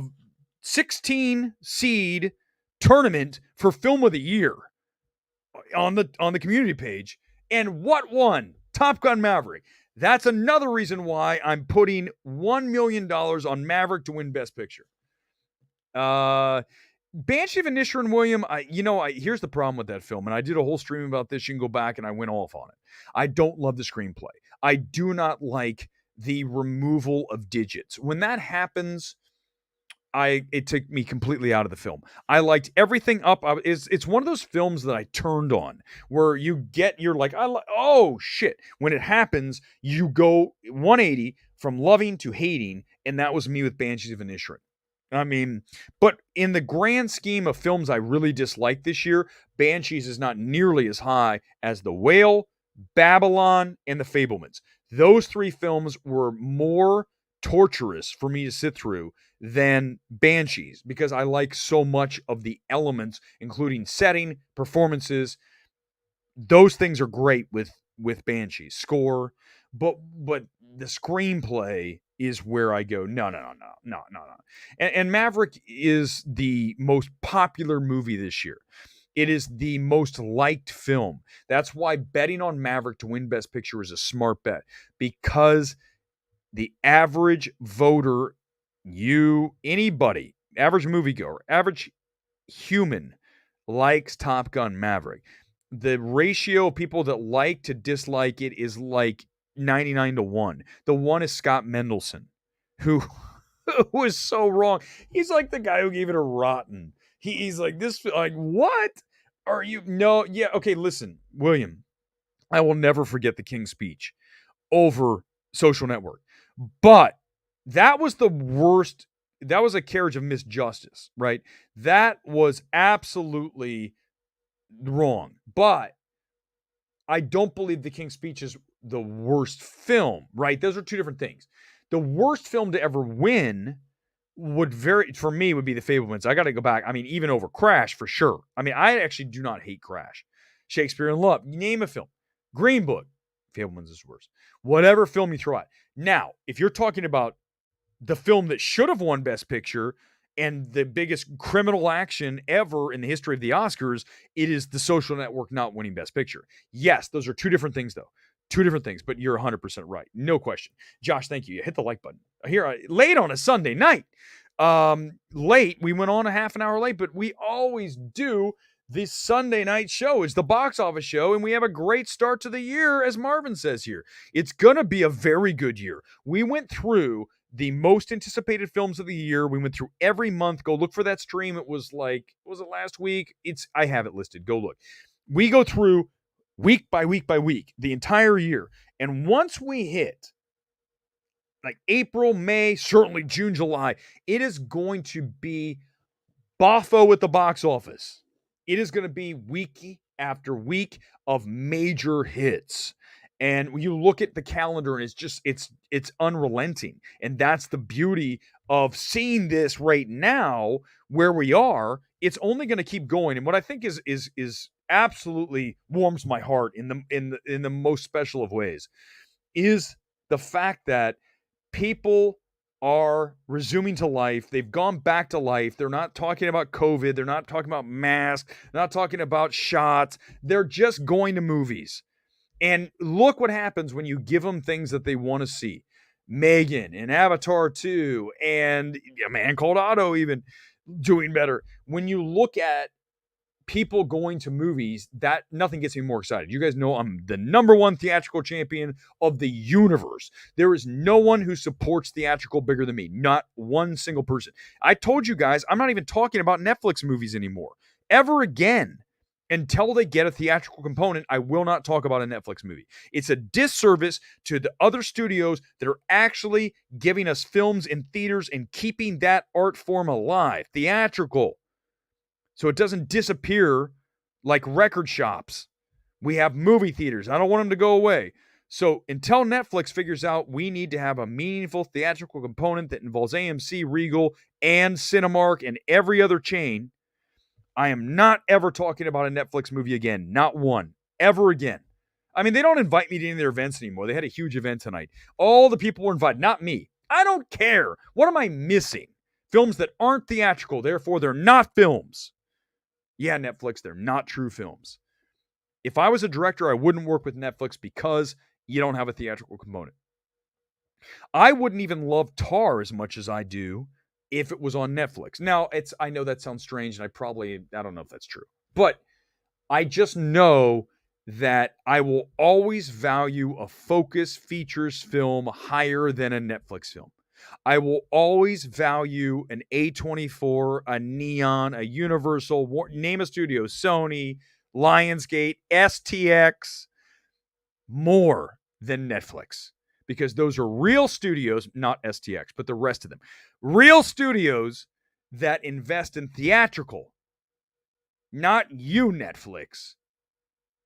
16 seed tournament for Film of the Year on the community page, and what won? Top Gun Maverick. That's another reason why I'm putting $1 million on Maverick to win Best Picture. Banshee of Inisherin, William, here's the problem with that film, and I did a whole stream about this. You can go back, and I went off on it. I don't love the screenplay. I do not like the removal of digits. When that happens, it took me completely out of the film. I liked everything up. It's one of those films that I turned on, where you're like, oh shit. When it happens, you go 180 from loving to hating, and that was me with Banshees of Inisherin. I mean, but in the grand scheme of films I really dislike this year, Banshees is not nearly as high as The Whale, Babylon, and The Fabelmans. Those three films were more torturous for me to sit through than Banshees, because I like so much of the elements, including setting, performances. Those things are great with Banshees. Score, but the screenplay is where I go, no. And Maverick is the most popular movie this year. It is the most liked film. That's why betting on Maverick to win Best Picture is a smart bet, because the average voter, anybody, average moviegoer, average human likes Top Gun Maverick. The ratio of people that like to dislike it is like 99-1. The one is Scott Mendelson, who is so wrong. He's like the guy who gave it a rotten. He's like, this, like, what are you? No, yeah, okay, listen, William, I will never forget the King's speech over Social Network. But that was the worst. That was a carriage of misjustice, right? That was absolutely wrong. But I don't believe the King's speech is the worst film, right? Those are two different things. The worst film to ever win would be the Fablemans. I got to go back. I mean, even over Crash for sure. I mean, I actually do not hate Crash. Shakespeare in Love, you name a film. Green Book, Fablemans is worse. Whatever film you throw out. Now, if you're talking about the film that should have won Best Picture and the biggest criminal action ever in the history of the Oscars, it is The Social Network not winning Best Picture. Yes, those are two different things, though. Two different things, but you're 100% right. No question. Josh, thank you. Hit the like button. Here, late on a Sunday night. Late. We went on a half an hour late, but we always do. This Sunday night show is the box office show, and we have a great start to the year, as Marvin says here. It's going to be a very good year. We went through the most anticipated films of the year. We went through every month. Go look for that stream. It was it last week? I have it listed. Go look. We go through week by week by week, the entire year. And once we hit like April, May, certainly June, July, it is going to be boffo at the box office. It is going to be week after week of major hits. And when you look at the calendar, and it's unrelenting. And that's the beauty of seeing this right now where we are. It's only going to keep going. And what I think is absolutely warms my heart in the most special of ways is the fact that people are resuming to life. They've gone back to life. They're not talking about COVID. They're not talking about masks. They're not talking about shots. They're just going to movies. And look what happens when you give them things that they want to see. M3GAN and Avatar 2 and A Man Called Otto even doing better. When you look at people going to movies, that nothing gets me more excited. You guys know I'm the number one theatrical champion of the universe. There is no one who supports theatrical bigger than me. Not one single person. I told you guys, I'm not even talking about Netflix movies anymore. Ever again. Until they get a theatrical component, I will not talk about a Netflix movie. It's a disservice to the other studios that are actually giving us films in theaters and keeping that art form alive. Theatrical. So it doesn't disappear like record shops. We have movie theaters. I don't want them to go away. So until Netflix figures out we need to have a meaningful theatrical component that involves AMC, Regal, and Cinemark and every other chain, I am not ever talking about a Netflix movie again. Not one. Ever again. I mean, they don't invite me to any of their events anymore. They had a huge event tonight. All the people were invited, not me. I don't care. What am I missing? Films that aren't theatrical, therefore they're not films. Yeah, Netflix, they're not true films. If I was a director, I wouldn't work with Netflix because you don't have a theatrical component. I wouldn't even love Tar as much as I do if it was on Netflix. Now, I know that sounds strange, and I don't know if that's true. But I just know that I will always value a Focus Features film higher than a Netflix film. I will always value an A24, a Neon, a Universal, name a studio, Sony, Lionsgate, STX, more than Netflix. Because those are real studios, not STX, but the rest of them. Real studios that invest in theatrical, not you, Netflix.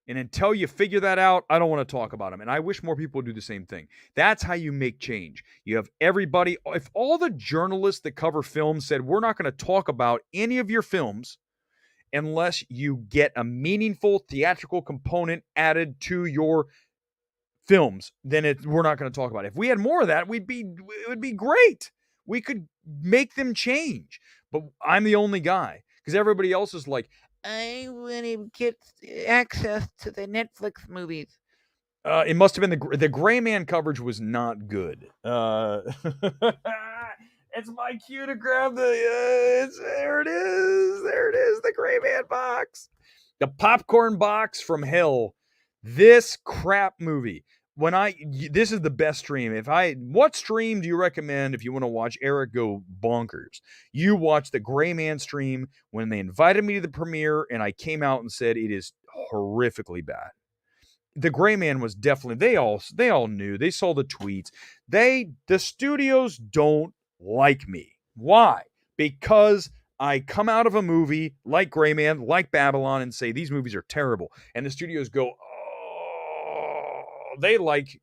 And until you figure that out, I don't want to talk about them. And I wish more people would do the same thing. That's how you make change. You have everybody. If all the journalists that cover films said, we're not going to talk about any of your films unless you get a meaningful theatrical component added to your films, then we're not going to talk about it. If we had more of that, it would be great. We could make them change. But I'm the only guy because everybody else is like, I want to get access to the Netflix movies. It must have been the Gray Man coverage was not good. It's my cue to grab there it is, the Gray Man box. The popcorn box from hell. This crap movie. This is the best stream. What stream do you recommend if you want to watch Erick go bonkers? You watch the Gray Man stream when they invited me to the premiere and I came out and said it is horrifically bad. The Gray Man was definitely, they all knew. They saw the tweets. The studios don't like me. Why? Because I come out of a movie like Gray Man, like Babylon, and say these movies are terrible. And the studios go, they like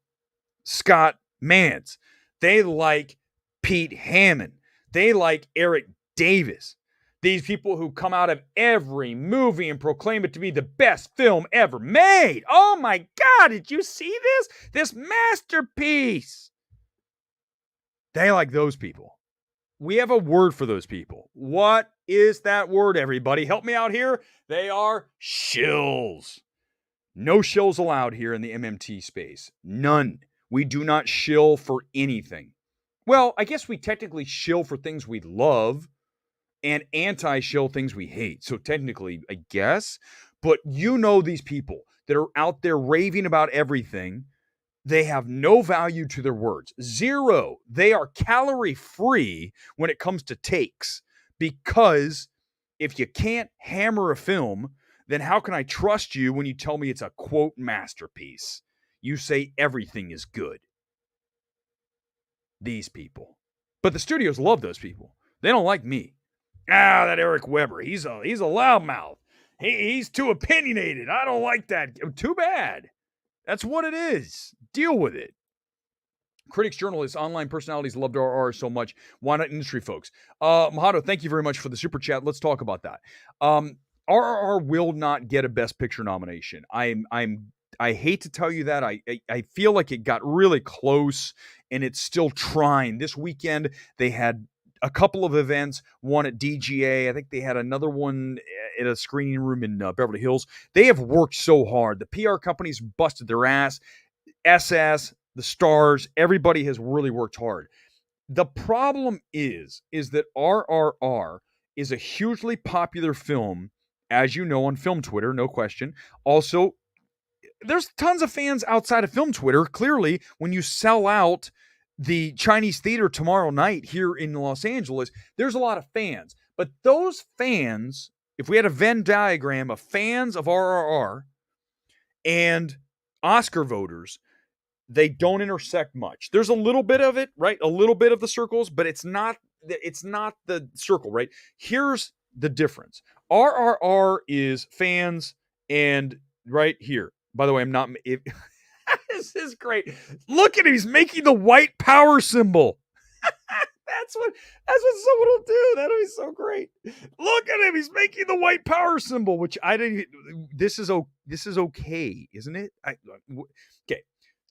Scott Mans. They like Pete Hammond. They like Erick Davis. These people who come out of every movie and proclaim it to be the best film ever made. Oh my God, did you see this? This masterpiece. They like those people. We have a word for those people. What is that word, everybody? Help me out here. They are shills. No shills allowed here in the MMT space. None. We do not shill for anything. Well, I guess we technically shill for things we love and anti-shill things we hate. So technically, I guess. But you know these people that are out there raving about everything. They have no value to their words. Zero. They are calorie free when it comes to takes. Because if you can't hammer a film, then how can I trust you when you tell me it's a quote masterpiece? You say everything is good. These people. But the studios love those people. They don't like me. That Eric Weber, he's a loudmouth. He's too opinionated. I don't like that. Too bad. That's what it is. Deal with it. Critics, journalists, online personalities loved RR so much. Why not industry folks? Mahado, thank you very much for the super chat. Let's talk about that. RRR will not get a Best Picture nomination. I hate to tell you that. I feel like it got really close and it's still trying. This weekend they had a couple of events, one at DGA. I think they had another one at a screening room in Beverly Hills. They have worked so hard. The PR companies busted their ass. SS, the stars, everybody has really worked hard. The problem is that RRR is a hugely popular film, as you know, on film Twitter, no question. Also, there's tons of fans outside of film Twitter. Clearly, when you sell out the Chinese theater tomorrow night here in Los Angeles, there's a lot of fans. But those fans, if we had a Venn diagram of fans of RRR and Oscar voters, they don't intersect much. There's a little bit of it, right? A little bit of the circles, but it's not the circle, right? Here's the difference. RRR is fans and right here. By the way, I'm not... This is great. Look at him. He's making the white power symbol. That's what someone will do. That'll be so great. Look at him. He's making the white power symbol, which I didn't... This is okay, isn't it? Okay.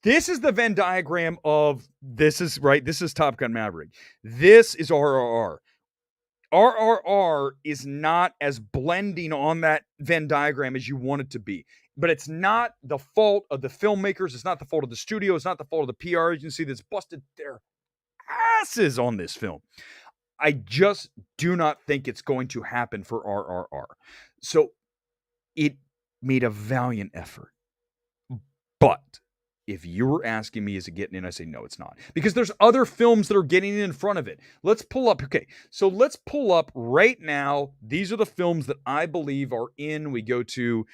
This is the Venn diagram of this is right. This is Top Gun Maverick. This is RRR. RRR is not as blending on that Venn diagram as you want it to be. But it's not the fault of the filmmakers. It's not the fault of the studio. It's not the fault of the PR agency that's busted their asses on this film. I just do not think it's going to happen for RRR. So it made a valiant effort. But if you were asking me, is it getting in? I say, no, it's not. Because there's other films that are getting in front of it. Let's pull up. Okay, so let's pull up right now. These are the films that I believe are in. We go to,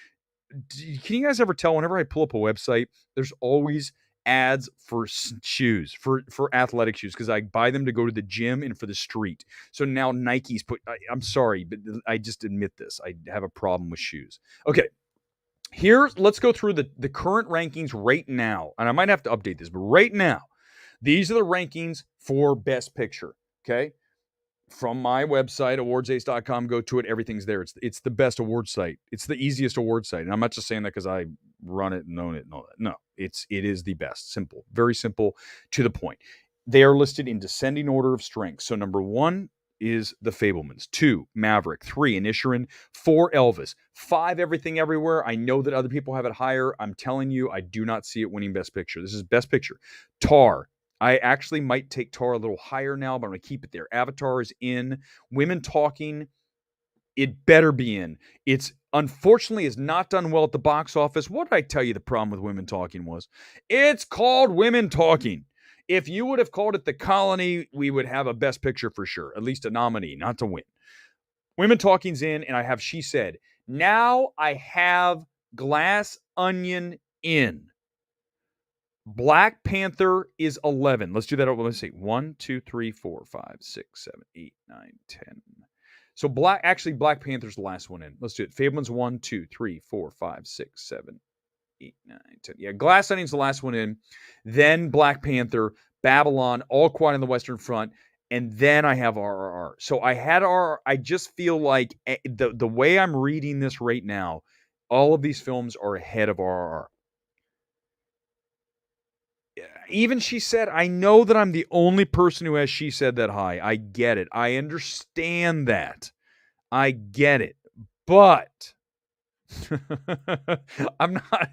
can you guys ever tell whenever I pull up a website, there's always ads for shoes, for athletic shoes, because I buy them to go to the gym and for the street. So now Nike's I'm sorry, but I just admit this. I have a problem with shoes. Okay. Let's go through the current rankings right now. And I might have to update this, but right now, these are the rankings for Best Picture. Okay. From my website, awardsace.com, go to it. Everything's there. It's the best award site. It's the easiest award site. And I'm not just saying that because I run it and own it and all that. No, it is the best. Simple. Very simple, to the point. They are listed in descending order of strength. So number 1 is The Fabelmans, 2, Maverick, 3, Inisherin, 4, Elvis, 5, Everything Everywhere. I know that other people have it higher. I'm telling you, I do not see it winning Best Picture. This is Best Picture. Tar. I actually might take Tar a little higher now, but I'm going to keep it there. Avatar is in. Women Talking, it better be in. It's unfortunately is not done well at the box office. What did I tell you the problem with Women Talking was? It's called Women Talking. If you would have called it The Colony, we would have a Best Picture for sure. At least a nominee, not to win. Women Talking's in, and I have She Said. Now I have Glass Onion in. Black Panther is 11. Let's do that. Let's see. 1, 2, 3, 4, 5, 6, 7, 8, 9, 10. So Black Panther's the last one in. Let's do it. Fableman's 1, 2, 3, 4, 5, 6, 7, 8, 9, 10. Yeah, Glass Onion's the last one in. Then Black Panther, Babylon, All Quiet on the Western Front, and then I have RRR. So I had RRR. I just feel like the way I'm reading this right now, all of these films are ahead of RRR. Even she said, I know that I'm the only person who has she said that high. I get it. I understand that. I get it. But I'm not,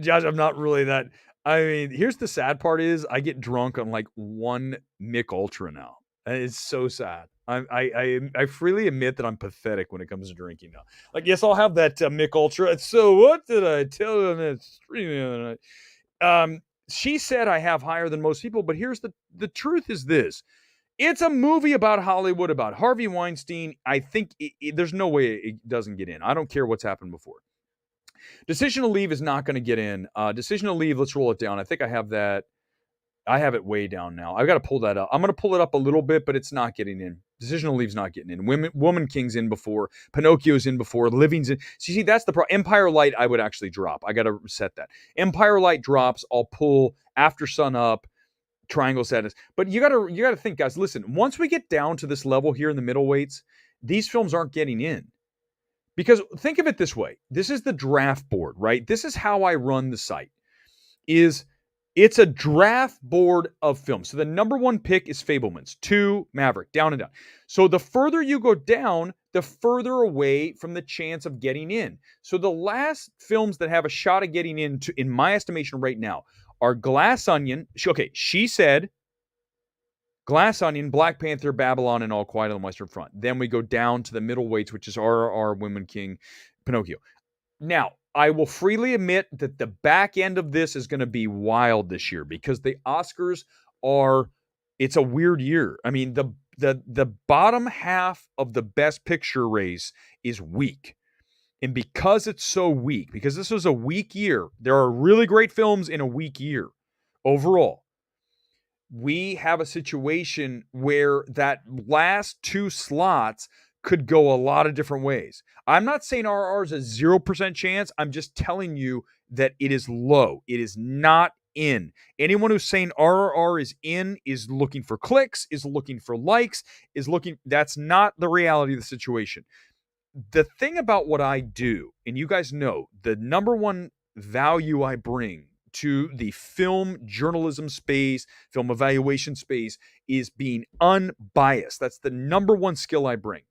Josh, I'm not really that. I mean, here's the sad part is I get drunk on like one Mick Ultra now. It's so sad. I freely admit that I'm pathetic when it comes to drinking now. Like, yes, I'll have that Mick Ultra. So what did I tell you on that stream the other night? She said I have higher than most people, but here's the truth is this. It's a movie about Hollywood, about Harvey Weinstein. I think there's no way it doesn't get in. I don't care what's happened before. Decision to Leave is not going to get in. Decision to Leave, let's roll it down. I think I have that. I have it way down now. I've got to pull that up. I'm going to pull it up a little bit, but it's not getting in. Decision to Leave's not getting in. Woman King's in before. Pinocchio's in before. Living's in. See, that's the problem. Empire Light, I would actually drop. I got to set that. Empire Light drops. I'll pull After Sun up. Triangle Sadness. But you gotta think, guys, listen, once we get down to this level here in the middleweights, these films aren't getting in. Because think of it this way. This is the draft board, right? This is how I run the site. It's a draft board of films. So the number one pick is Fabelmans, 2, Maverick, down and down. So the further you go down, the further away from the chance of getting in. So the last films that have a shot at getting in, in my estimation right now, are Glass Onion. Okay, She Said, Glass Onion, Black Panther, Babylon, and All Quiet on the Western Front. Then we go down to the middleweights, which is RRR, Woman King, Pinocchio. Now, I will freely admit that the back end of this is going to be wild this year because the Oscars it's a weird year. I mean, the bottom half of the Best Picture race is weak. And because it's so weak, because this was a weak year, there are really great films in a weak year overall. We have a situation where that last 2 slots could go a lot of different ways. I'm not saying RR is a 0% chance. I'm just telling you that it is low. It is not in. Anyone who's saying RR is in is looking for clicks, is looking for likes, that's not the reality of the situation. The thing about what I do, and you guys know, the number one value I bring to the film journalism space, film evaluation space, is being unbiased. That's the number one skill I bring.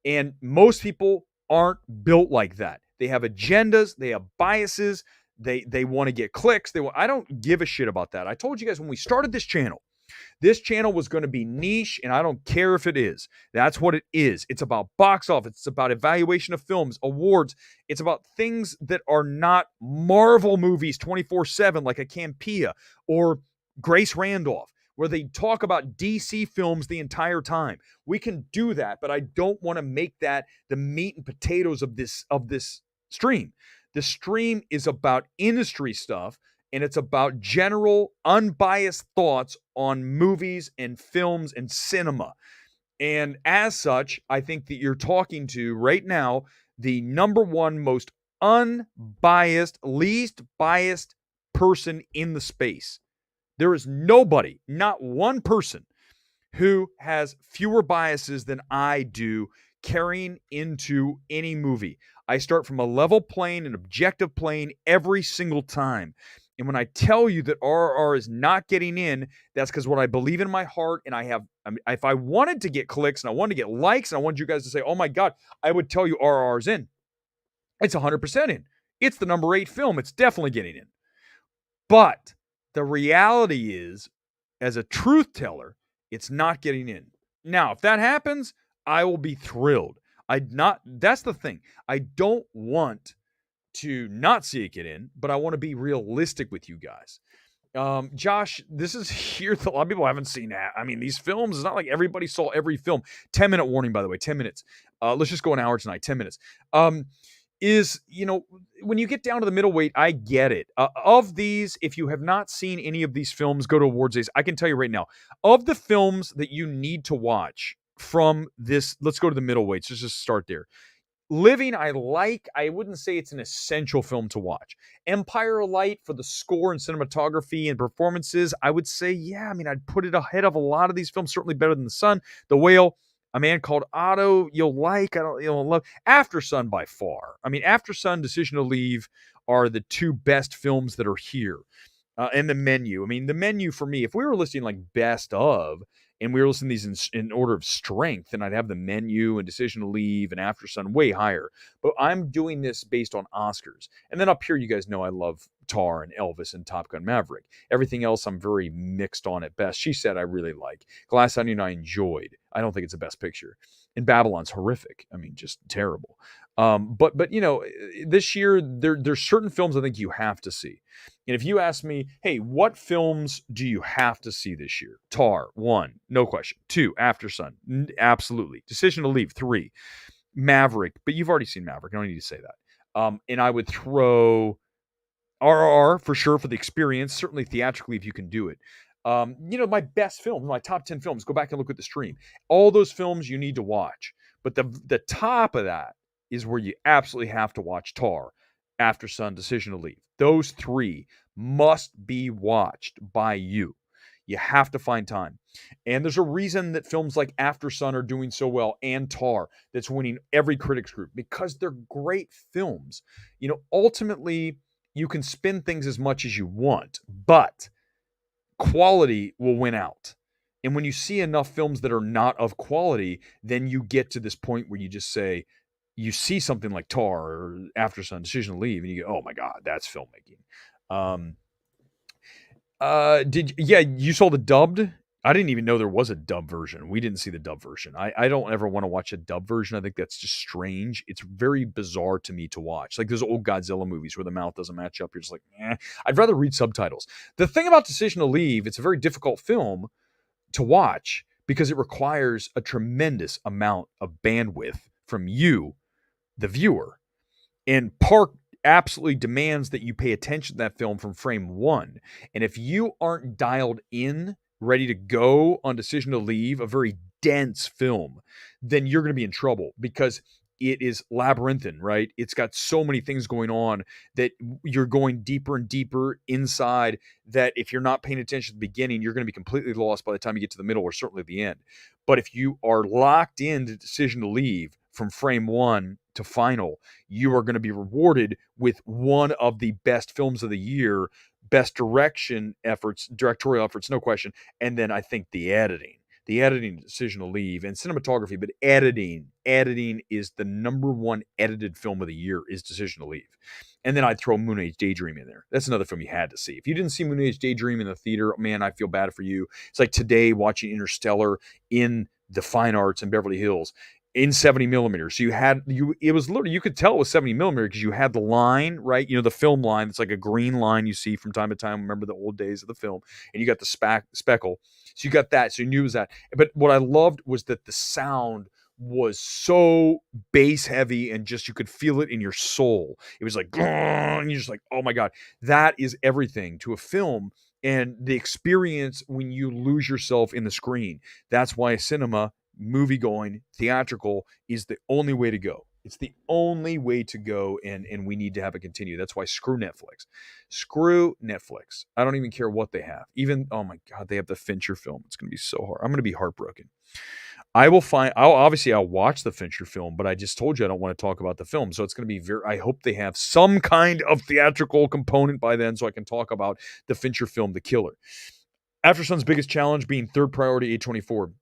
And most people aren't built like that. They have agendas, they have biases, they want to get clicks. I don't give a shit about that. I told you guys when we started this channel was going to be niche, and I don't care if it is. That's what it is. It's about box office. It's about evaluation of films, awards. It's about things that are not Marvel movies 24/7 like a Campea or Grace Randolph, where they talk about DC films the entire time. We can do that, but I don't want to make that the meat and potatoes of this stream. The stream is about industry stuff, and it's about general, unbiased thoughts on movies and films and cinema. And as such, I think that you're talking to, right now, the number one most unbiased, least biased person in the space. There is nobody, not one person, who has fewer biases than I do carrying into any movie. I start from a level plane, an objective plane every single time. And when I tell you that RR is not getting in, that's because what I believe in my heart. And if I wanted to get clicks and I wanted to get likes and I wanted you guys to say, oh my God, I would tell you RR is in. It's 100% in. It's the number 8 film. It's definitely getting in. But the reality is, as a truth teller, it's not getting in. Now, if that happens, I will be thrilled. That's the thing. I don't want to not see it get in, but I want to be realistic with you guys. Josh, this is here. A lot of people haven't seen that. I mean, these films, it's not like everybody saw every film. 10-minute warning, by the way, 10 minutes. Let's just go an hour tonight, 10 minutes. When you get down to the middleweight, I get it. Of these, if you have not seen any of these films, go to awards days. I can tell you right now, of the films that you need to watch from this, let's go to the middleweights. Let's just start there. Living, I like. I wouldn't say it's an essential film to watch. Empire Light for the score and cinematography and performances, I would say, yeah. I mean, I'd put it ahead of a lot of these films. Certainly better than The Sun, The Whale, A Man Called Otto. You'll like. I don't. You'll love After Sun by far. I mean, After Sun, Decision to Leave are the two best films that are here. And the menu. I mean, the menu for me, if we were listing like best of, and we were listing these in order of strength, then I'd have the menu and Decision to Leave and After Sun way higher. But I'm doing this based on Oscars. And then up here, you guys know I love Tar and Elvis and Top Gun Maverick. Everything else, I'm very mixed on at best. She Said I really like. Glass Onion, I enjoyed. I don't think it's the best picture. And Babylon's horrific. I mean, just terrible. But you know, this year there's certain films I think you have to see. And if you ask me, hey, what films do you have to see this year? Tar, 1, no question. 2, After Sun, absolutely. Decision to Leave, 3. Maverick, but you've already seen Maverick. I don't need to say that. And I would throw RRR for sure for the experience, certainly theatrically if you can do it. You know, my best film, my top 10 films, go back and look at the stream. All those films you need to watch. But the top of that is where you absolutely have to watch Tar, After Sun, Decision to Leave. Those 3 must be watched by you. You have to find time. And there's a reason that films like After Sun are doing so well and Tar that's winning every critics group because they're great films. You know, ultimately, you can spin things as much as you want, but quality will win out. And when you see enough films that are not of quality, then you get to this point where you just say, you see something like Tar or After Sun, Decision to Leave, and you go, oh my God, that's filmmaking. You saw the dubbed? I didn't even know there was a dub version. We didn't see the dub version. I don't ever want to watch a dub version. I think that's just strange. It's very bizarre to me to watch. Like those old Godzilla movies where the mouth doesn't match up. You're just like, eh. I'd rather read subtitles. The thing about Decision to Leave, it's a very difficult film to watch because it requires a tremendous amount of bandwidth from you, the viewer. And Park absolutely demands that you pay attention to that film from frame 1. And if you aren't dialed in, ready to go on Decision to Leave, a very dense film, then you're going to be in trouble because it is labyrinthine, right? It's got so many things going on that you're going deeper and deeper inside that if you're not paying attention at the beginning, you're going to be completely lost by the time you get to the middle or certainly the end. But if you are locked into Decision to Leave from frame 1 to final, you are going to be rewarded with one of the best films of the year, best directorial efforts, no question. And then I think the editing, Decision to Leave, and cinematography, but editing is the number 1 edited film of the year is Decision to Leave. And then I'd throw Moon Age Daydream in there. That's another film you had to see. If you didn't see Moon Age Daydream in the theater, man, I feel bad for you. It's like today watching Interstellar in the Fine Arts in Beverly Hills in 70 millimeters. So it was literally, you could tell it was 70 millimeter because you had the line, right? You know, the film line. It's like a green line you see from time to time. Remember the old days of the film, and you got the speckle. So you got that. So you knew it was that. But what I loved was that the sound was so bass heavy and just, you could feel it in your soul. It was like, and you're just like, oh my God, that is everything to a film. And the experience when you lose yourself in the screen. That's why cinema, movie going, theatrical is the only way to go. It's the only way to go, and we need to have it continue. That's why screw Netflix. Screw Netflix. I don't even care what they have. Even, oh my God, they have the Fincher film. It's going to be so hard. I'm going to be heartbroken. I'll watch the Fincher film, but I just told you I don't want to talk about the film. So it's going to be I hope they have some kind of theatrical component by then so I can talk about the Fincher film, The Killer. After Sun's biggest challenge being third priority A24.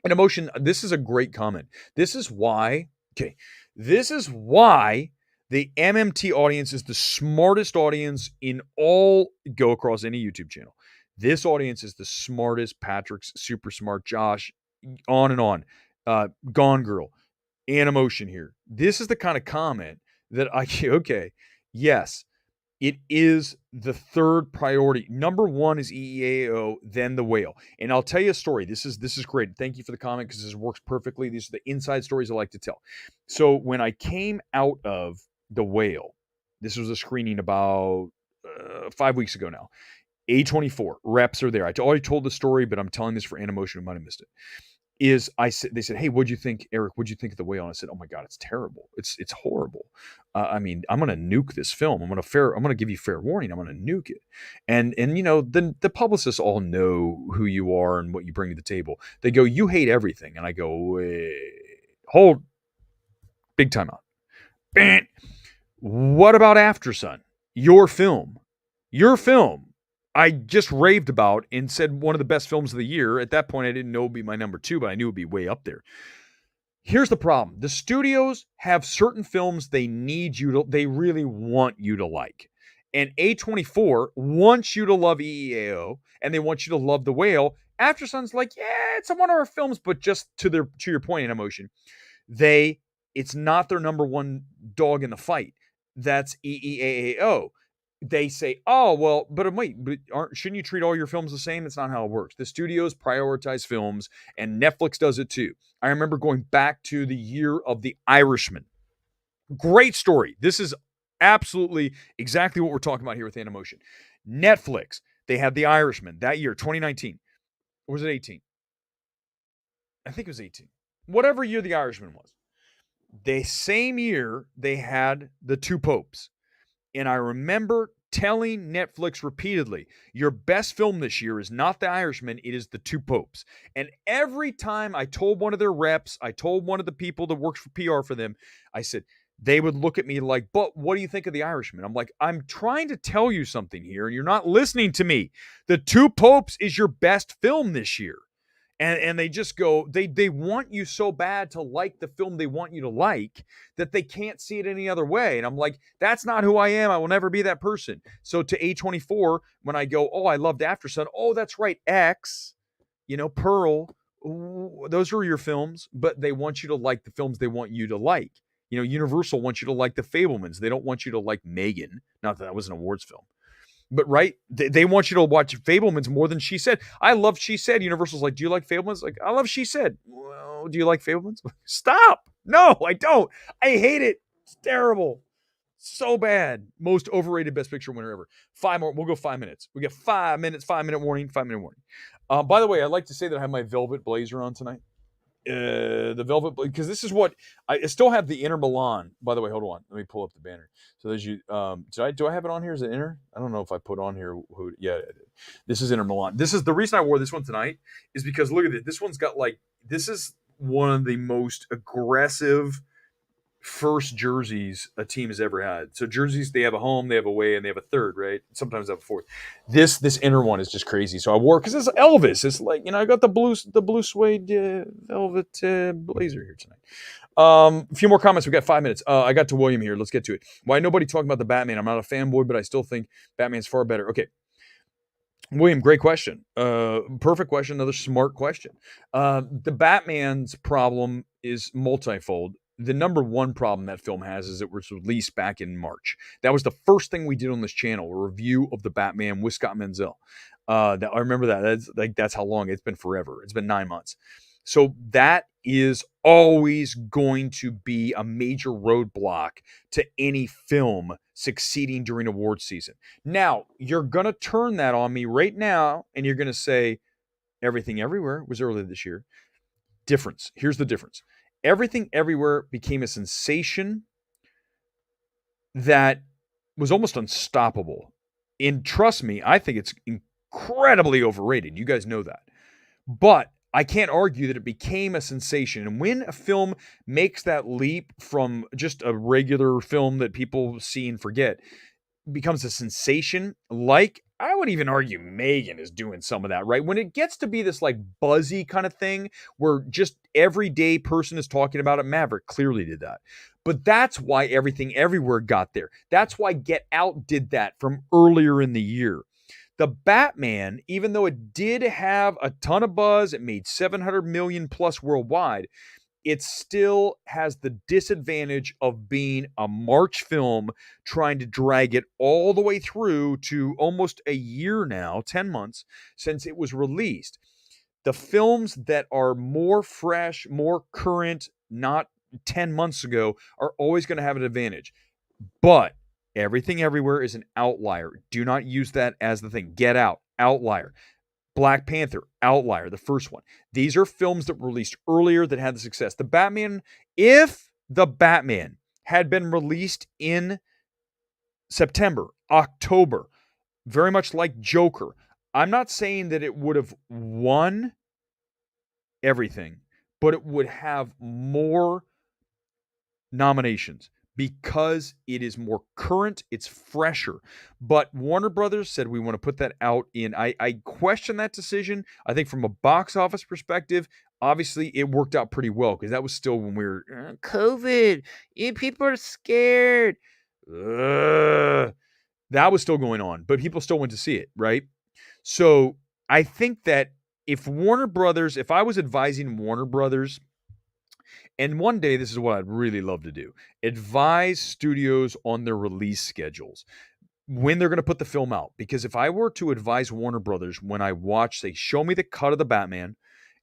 And emotion, this is a great comment. This is why the MMT audience is the smartest audience in all, go across any YouTube channel. This audience is the smartest. Patrick's super smart. Josh, on and on. Gone Girl, and emotion here. This is the kind of comment that yes, it is the third priority. Number 1 is EEAO, then The Whale. And I'll tell you a story. This is great. Thank you for the comment because this works perfectly. These are the inside stories I like to tell. So when I came out of The Whale, this was a screening about 5 weeks ago now. A24 reps are there. I already told the story, but I'm telling this for Animotion who might have missed it. is they said, "Hey, what'd you think, Eric? What'd you think of the whale?" And I said, "Oh my god, it's terrible. It's horrible. I mean, I'm gonna nuke this film. I'm gonna give you fair warning. I'm gonna nuke it." And the publicists all know who you are and what you bring to the table. They go, "You hate everything," and I go, "Wait, hold, big time out. Bam. What about After Sun? Your film, your film." I just raved about and said one of the best films of the year. At that point, I didn't know it'd be my number two, but I knew it'd be way up there. Here's the problem. The studios have certain films they really want you to like. And A24 wants you to love EEAO and they want you to love The Whale. After Sun's like, yeah, it's one of our films, but just to your point in emotion, it's not their number one dog in the fight. That's EEAO. They say, oh, well, but wait, shouldn't you treat all your films the same? That's not how it works. The studios prioritize films, and Netflix does it too. I remember going back to the year of The Irishman. Great story. This is absolutely exactly what we're talking about here with Animotion. Netflix, they had The Irishman that year, 2019. Or was it 18? I think it was 18. Whatever year The Irishman was. The same year, they had The Two Popes. And I remember telling Netflix repeatedly, your best film this year is not The Irishman, it is The Two Popes. And every time I told one of their reps, I told one of the people that works for PR for them, I said, they would look at me like, but what do you think of The Irishman? I'm like, I'm trying to tell you something here, and you're not listening to me. The Two Popes is your best film this year. And they just go, they want you so bad to like the film they want you to like that they can't see it any other way. And I'm like, that's not who I am. I will never be that person. So to A24, when I go, oh, I loved After Sun. Oh, that's right. X, Pearl. Ooh, those are your films, but they want you to like the films they want you to like. Universal wants you to like The Fabelmans. They don't want you to like M3GAN. Not that that was an awards film. But right, they want you to watch Fabelmans more than She Said. I love She Said. Universal's like, do you like Fabelmans? Like, I love She Said. Well, do you like Fabelmans? Stop. No, I don't. I hate it. It's terrible. So bad. Most overrated Best Picture winner ever. 5 more. We'll go 5 minutes. We get 5 minutes. 5-minute warning. 5-minute warning. By the way, I'd like to say that I have my velvet blazer on tonight. The velvet, because this is what I still have. The Inter Milan. By the way, hold on, let me pull up the banner. So there's you. Do I have it on here as an Inter? I don't know if I put on here who. Yeah, this is Inter Milan. This is the reason I wore this one tonight is because look at it. This one's got this is one of the most aggressive first jerseys a team has ever had. So jerseys, they have a home, they have a away, and they have a third, right? Sometimes they have a fourth. This Inter one is just crazy. So I wore because it's Elvis. It's like I got the blue suede velvet blazer here tonight. A few more comments. We got 5 minutes. I got to William here. Let's get to it. Why nobody talking about the Batman? I'm not a fanboy, but I still think Batman's far better. Okay. William, great question. Perfect question. Another smart question. The Batman's problem is multifold. The number one problem that film has is it was released back in March. That was the first thing we did on this channel, a review of the Batman with Scott Menzel. I remember that. That's how long it's been. Forever. It's been 9 months. So that is always going to be a major roadblock to any film succeeding during award season. Now, you're going to turn that on me right now, and you're going to say, Everything Everywhere was earlier this year. Difference. Here's the difference. Everything Everywhere became a sensation that was almost unstoppable. And trust me, I think it's incredibly overrated. You guys know that. But I can't argue that it became a sensation. And when a film makes that leap from just a regular film that people see and forget, becomes a sensation, like I would even argue M3GAN is doing some of that, right? When it gets to be this buzzy kind of thing where just everyday person is talking about it, Maverick clearly did that. But that's why Everything Everywhere got there. That's why Get Out did that from earlier in the year. The Batman, even though it did have a ton of buzz, it made 700 million plus worldwide, it still has the disadvantage of being a March film, trying to drag it all the way through to almost a year now, 10 months since it was released. The films that are more fresh, more current, not 10 months ago, are always going to have an advantage. But Everything Everywhere is an outlier. Do not use that as the thing. Get Out, outlier. Black Panther, Outlier, the first one. These are films that were released earlier that had the success. The Batman, if the Batman had been released in September, October, very much like Joker, I'm not saying that it would have won everything, but it would have more nominations because it is more current, it's fresher. But Warner Brothers said we want to put that out in. I question that decision. I think from a box office perspective, obviously it worked out pretty well because that was still when we were COVID. People are scared. That was still going on, but people still went to see it, right? So I think that if I was advising Warner Brothers, and one day, this is what I'd really love to do: advise studios on their release schedules, when they're going to put the film out. Because if I were to advise Warner Brothers when I watch, say, show me the cut of the Batman,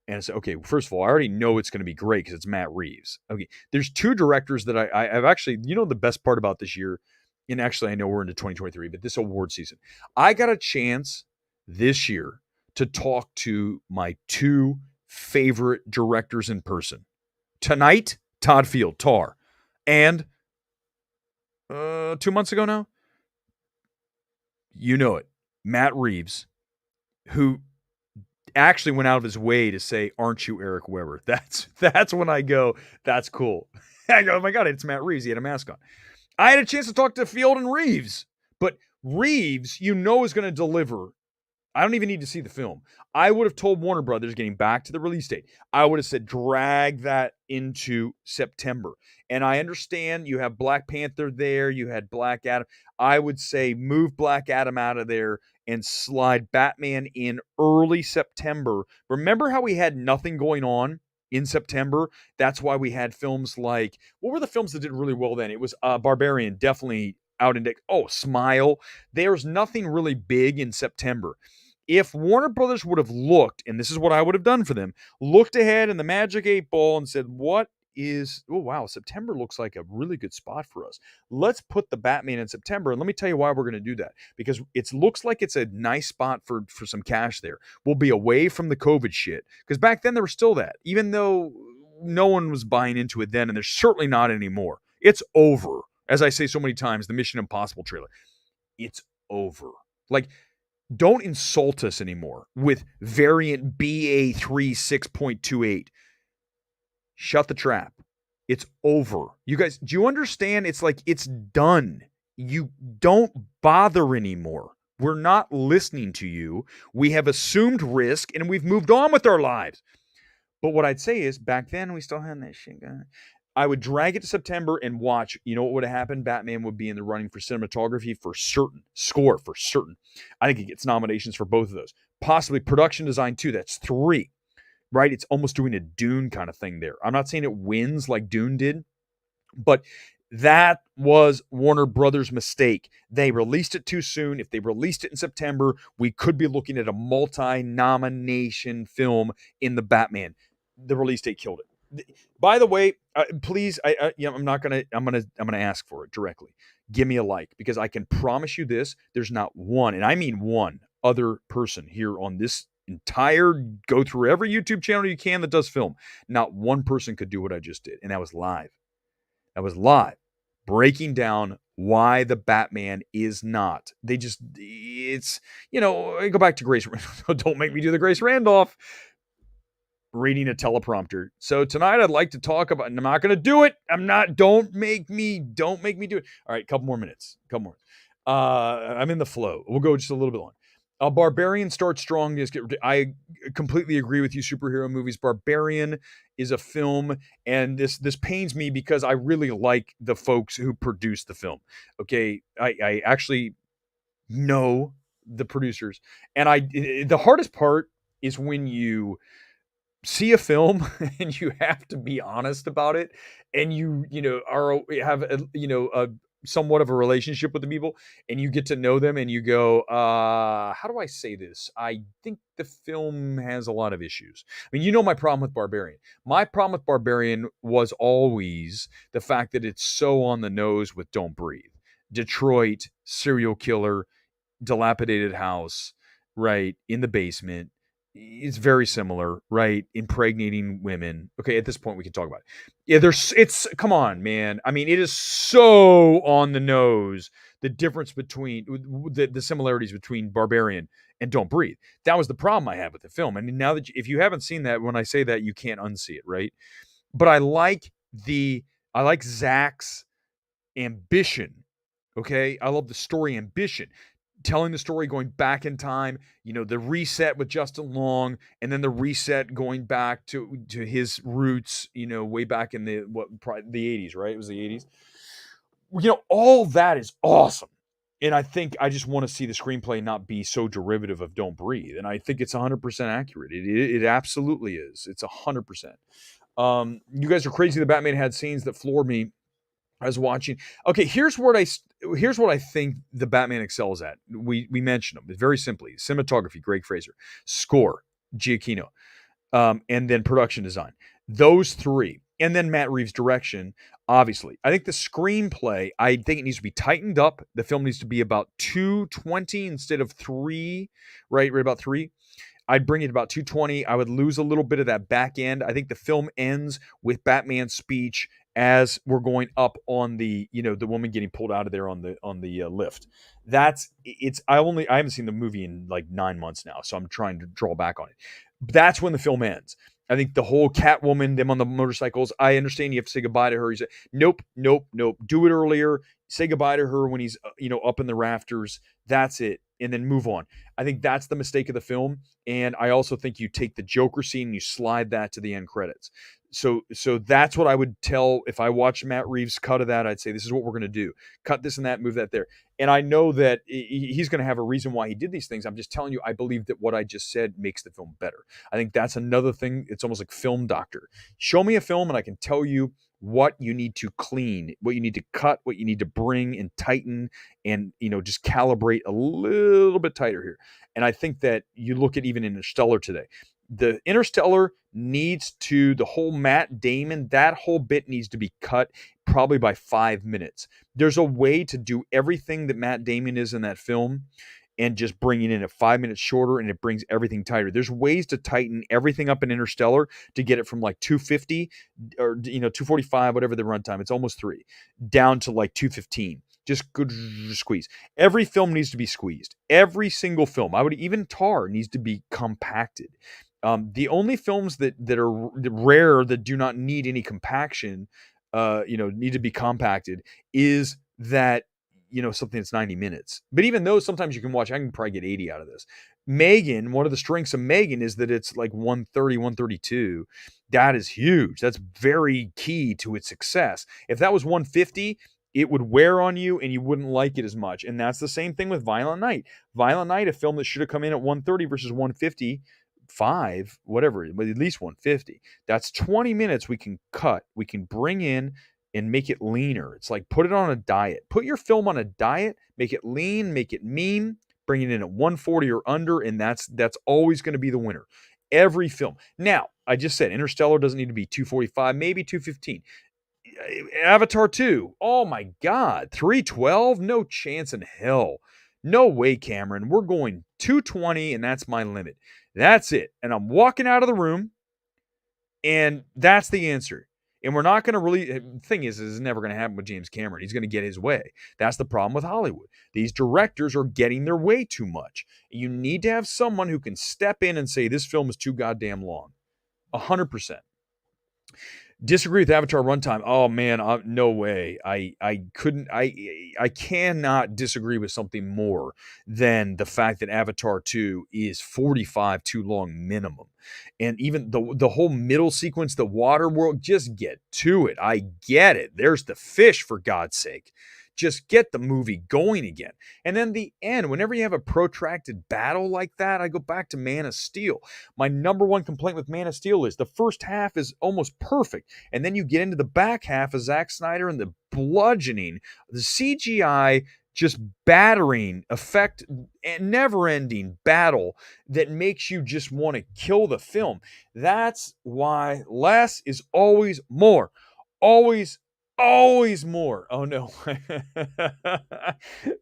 and I say, okay, first of all, I already know it's going to be great because it's Matt Reeves. Okay, there's two directors that I've actually, the best part about this year, and actually I know we're into 2023, but this award season, I got a chance this year to talk to my two favorite directors in person. Tonight, Todd Field, Tar. And 2 months ago now, you know it, Matt Reeves, who actually went out of his way to say, "Aren't you Eric Weber?" That's when I go, that's cool. I go, oh my God, it's Matt Reeves. He had a mask on. I had a chance to talk to Field and Reeves, but Reeves, is going to deliver. I don't even need to see the film. I would have told Warner Brothers, getting back to the release date, I would have said, drag that into September. And I understand you have Black Panther there. You had Black Adam. I would say move Black Adam out of there and slide Batman in early September. Remember how we had nothing going on in September? That's why we had films like, what were the films that did really well then? It was Barbarian, definitely out in, Smile. There's nothing really big in September. If Warner Brothers would have looked, and this is what I would have done for them, looked ahead in the Magic 8 Ball and said, September looks like a really good spot for us. Let's put the Batman in September. And let me tell you why we're going to do that. Because it looks like it's a nice spot for some cash there. We'll be away from the COVID shit. Because back then there was still that. Even though no one was buying into it then, and there's certainly not anymore. It's over. As I say so many times, the Mission Impossible trailer. It's over. Like, don't insult us anymore with variant BA3 6.28. Shut the trap. It's over. You guys, do you understand? It's like, it's done. You don't bother anymore. We're not listening to you. We have assumed risk and we've moved on with our lives. But what I'd say is, back then we still had that shit going. I would drag it to September and watch. You know what would have happened? Batman would be in the running for cinematography for certain. Score for certain. I think he gets nominations for both of those. Possibly production design too. That's 3. Right? It's almost doing a Dune kind of thing there. I'm not saying it wins like Dune did, but that was Warner Brothers' mistake. They released it too soon. If they released it in September, we could be looking at a multi-nomination film in the Batman. The release date killed it. By the way, please, I'm gonna ask for it directly. Give me a like, because I can promise you this: there's not one, and I mean one, other person here on this entire, go through every YouTube channel you can that does film. Not one person could do what I just did, and that was live. Breaking down why the Batman is not. I go back to Grace. Don't make me do the Grace Randolph reading a teleprompter. So tonight I'd like to talk about, and I'm not going to do it. Don't make me do it. All right, couple more minutes. I'm in the flow. We'll go just a little bit long. Barbarian starts strong. I completely agree with you, superhero movies. Barbarian is a film, and this pains me because I really like the folks who produced the film. Okay, I actually know the producers, and the hardest part is when you see a film and you have to be honest about it, and you have a somewhat of a relationship with the people, and you get to know them, and you go, how do I say this? I think the film has a lot of issues. I mean, my problem with Barbarian. My problem with Barbarian was always the fact that it's so on the nose with Don't Breathe. Detroit, serial killer, dilapidated house, right, in the basement, It's very similar, right? Impregnating women. Okay, at this point we can talk about it. Yeah, it's come on, man. I mean, it is so on the nose the difference between the similarities between Barbarian and Don't Breathe. That was the problem I had with the film. And now that if you haven't seen that, when I say that, you can't unsee it, right? But I like Zach's ambition. Okay, I love the story ambition, telling the story going back in time. The reset with Justin Long, and then the reset going back to his roots. Way back in the 80s, right? It was the 80s. All that is awesome. And I think I just want to see the screenplay not be so derivative of Don't Breathe. And I think it's 100% accurate. It absolutely is. It's 100%. You guys are crazy. The Batman had scenes that floored me. I was watching. Okay, here's what I think the Batman excels at. We mentioned them very simply: cinematography, Greg Fraser; score, Giacchino; and then production design. Those three, and then Matt Reeves' direction. Obviously, I think the screenplay. I think it needs to be tightened up. The film needs to be about 220 instead of 3. Right about 3. I'd bring it about 220. I would lose a little bit of that back end. I think the film ends with Batman's speech as we're going up on the woman getting pulled out of there on the lift. I haven't seen the movie in like 9 months now, so I'm trying to draw back on it. That's when the film ends. I think the whole Catwoman, them on the motorcycles. I understand you have to say goodbye to her. He said, nope. Do it earlier. Say goodbye to her when he's up in the rafters. That's it, and then move on. I think that's the mistake of the film. And I also think you take the Joker scene and you slide that to the end credits. So that's what I would tell if I watched Matt Reeves' cut of that. I'd say, this is what we're going to do. Cut this and that, move that there. And I know that he's going to have a reason why he did these things. I'm just telling you, I believe that what I just said makes the film better. I think that's another thing. It's almost like film doctor. Show me a film and I can tell you what you need to clean, what you need to cut, what you need to bring and tighten, and just calibrate a little bit tighter here. And I think that you look at even Interstellar today. The Interstellar the whole Matt Damon, that whole bit needs to be cut probably by 5 minutes. There's a way to do everything that Matt Damon is in that film and just bringing it in at 5 minutes shorter, and it brings everything tighter. There's ways to tighten everything up in Interstellar to get it from like 250 or 245, whatever the runtime. It's almost 3, down to like 215. Just good squeeze. Every film needs to be squeezed. Every single film. Even Tar needs to be compacted. The only films that are rare that do not need any compaction, need to be compacted, is that something that's 90 minutes. But even those, sometimes you can watch. I can probably get 80 out of this. M3GAN, one of the strengths of M3GAN is that it's like 130, 132. That is huge. That's very key to its success. If that was 150, it would wear on you and you wouldn't like it as much. And that's the same thing with Violent Night. Violent Night, a film that should have come in at 130 versus 155, whatever, but at least 150. That's 20 minutes we can cut. We can bring in and make it leaner. It's like, put it on a diet. Put your film on a diet, make it lean, make it mean, bring it in at 140 or under, and that's always going to be the winner. Every film. Now, I just said Interstellar doesn't need to be 245, maybe 215. Avatar 2, oh my God, 312? No chance in hell. No way, Cameron. We're going 220, and that's my limit. That's it. And I'm walking out of the room, and that's the answer. And we're not going to really, the thing is, this is never going to happen with James Cameron. He's going to get his way. That's the problem with Hollywood. These directors are getting their way too much. You need to have someone who can step in and say, this film is too goddamn long. 100%. Disagree with Avatar runtime. Oh man, no way. I cannot disagree with something more than the fact that Avatar 2 is 45 too long minimum. And even the whole middle sequence, the water world, just get to it. I get it. There's the fish, for God's sake. Just get the movie going again. And then the end, whenever you have a protracted battle like that, I go back to Man of Steel. My number one complaint with Man of Steel is the first half is almost perfect. And then you get into the back half of Zack Snyder and the bludgeoning, the CGI just battering effect, never-ending battle that makes you just want to kill the film. That's why less is always more. Always Always more. Oh no.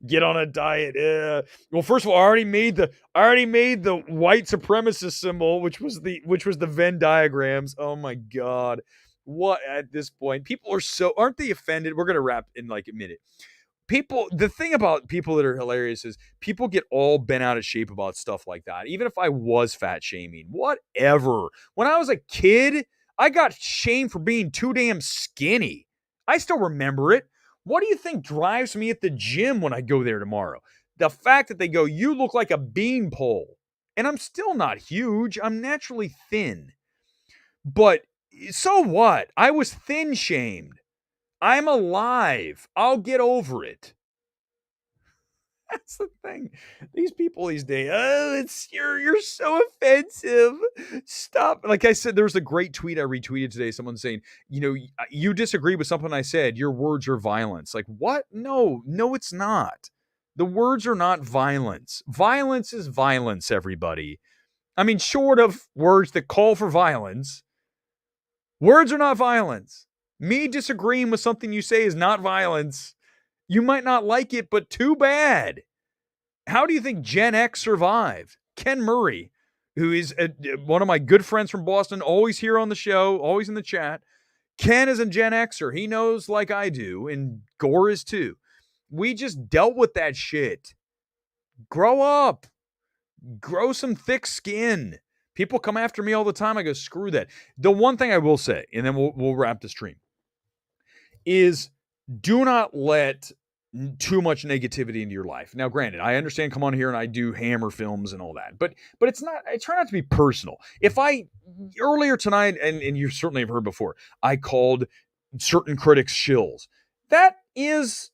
Get on a diet. Well, first of all, I already made the white supremacist symbol, which was the Venn diagrams. Oh my god. What at this point? People are so aren't they offended? We're gonna wrap in like a minute. The thing about people that are hilarious is people get all bent out of shape about stuff like that. Even if I was fat shaming, whatever. When I was a kid, I got shamed for being too damn skinny. I still remember it. What do you think drives me at the gym when I go there tomorrow? The fact that they go, you look like a beanpole. And I'm still not huge. I'm naturally thin. But so what? I was thin shamed. I'm alive. I'll get over it. That's the thing. These people these days, oh, it's you're so offensive. Stop. Like I said, there was a great tweet I retweeted today. Someone saying, you disagree with something I said. Your words are violence. Like what? No, it's not. The words are not violence. Violence is violence, everybody. I mean, short of words that call for violence, words are not violence. Me disagreeing with something you say is not violence. You might not like it, but too bad. How do you think Gen X survived? Ken Murray, who is one of my good friends from Boston, always here on the show, always in the chat. Ken is a Gen Xer. He knows like I do, and Gore is too. We just dealt with that shit. Grow up. Grow some thick skin. People come after me all the time. I go, screw that. The one thing I will say, and then we'll wrap the stream, is do not let too much negativity into your life. Now, granted, I understand come on here and I do hammer films and all that, but it's not, I try not to be personal. If I, earlier tonight, and you certainly have heard before, I called certain critics shills. That is,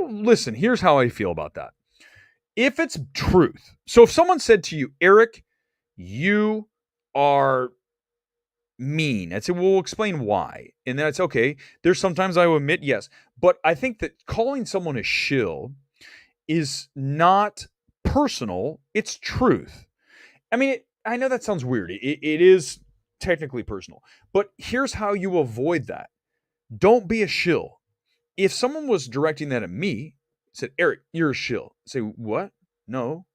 listen, here's how I feel about that. If it's truth, so if someone said to you, Erick, you are mean. I'd say, well, we'll explain why. And then it's okay. There's sometimes I will admit, yes. But I think that calling someone a shill is not personal. It's truth. I mean, I know that sounds weird. It is technically personal. But here's how you avoid that. Don't be a shill. If someone was directing that at me, said, Erick, you're a shill. Say, what? No.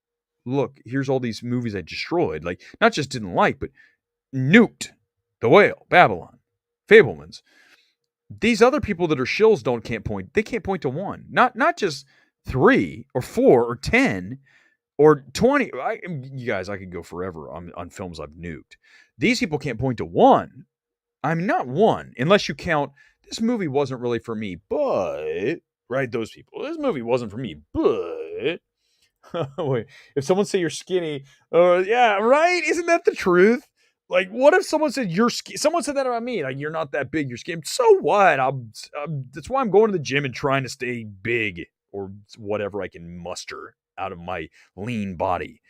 Look, here's all these movies I destroyed. Like, not just didn't like, but nuked. The Whale, Babylon, Fablemans. These other people that are shills can't point. They can't point to one. Not just 3 or 4 or 10 or 20. You guys, I could go forever on films I've nuked. These people can't point to one. I mean, not one, unless you count, this movie wasn't really for me, but, right, those people. This movie wasn't for me, but, wait, if someone say you're skinny, yeah, right? Isn't that the truth? Like, what if someone said someone said that about me? Like, you're not that big, you're skinny. So what? That's why I'm going to the gym and trying to stay big or whatever I can muster out of my lean body.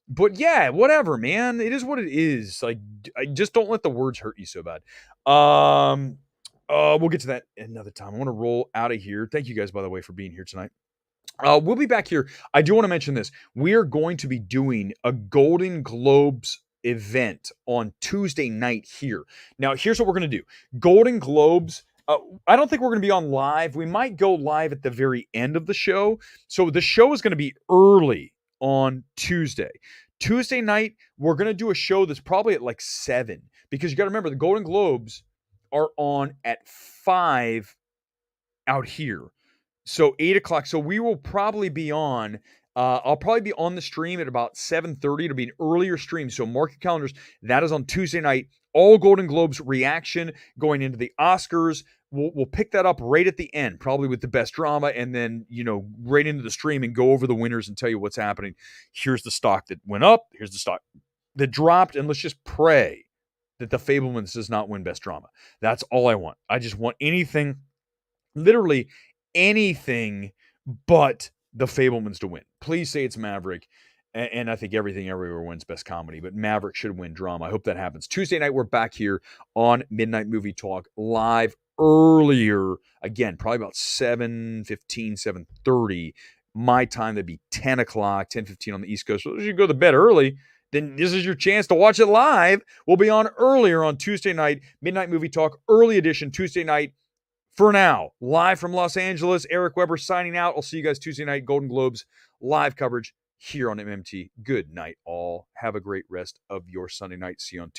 But yeah, whatever, man. It is what it is. Like, I just don't let the words hurt you so bad. We'll get to that another time. I want to roll out of here. Thank you guys, by the way, for being here tonight. We'll be back here. I do want to mention this. We are going to be doing a Golden Globes event on Tuesday night here. Now, here's what we're going to do. Golden Globes, I don't think we're going to be on live. We might go live at the very end of the show. So the show is going to be early on Tuesday. Tuesday night, we're going to do a show that's probably at like 7 because you got to remember the Golden Globes are on at 5 out here. So 8 o'clock. So we will probably be on. I'll probably be on the stream at about 7:30. It'll be an earlier stream. So mark your calendars. That is on Tuesday night. All Golden Globes reaction going into the Oscars. We'll pick that up right at the end, probably with the best drama, and then right into the stream and go over the winners and tell you what's happening. Here's the stock that went up. Here's the stock that dropped, and let's just pray that the Fablemans does not win best drama. That's all I want. I just want anything, literally anything but the Fablemans to win. Please say it's Maverick. And I think Everything Everywhere wins best comedy, but Maverick should win drama. I hope that happens. Tuesday night, we're back here on Midnight Movie Talk live earlier. Again, probably about 7:15, 7:30. My time, that'd be 10 o'clock, 10:15 on the East Coast. So you go to bed early. then this is your chance to watch it live. We'll be on earlier on Tuesday night, Midnight Movie Talk, early edition Tuesday night. For now, live from Los Angeles, Eric Weber signing out. I'll see you guys Tuesday night, Golden Globes live coverage here on MMT. Good night, all. Have a great rest of your Sunday night. See you on Tuesday.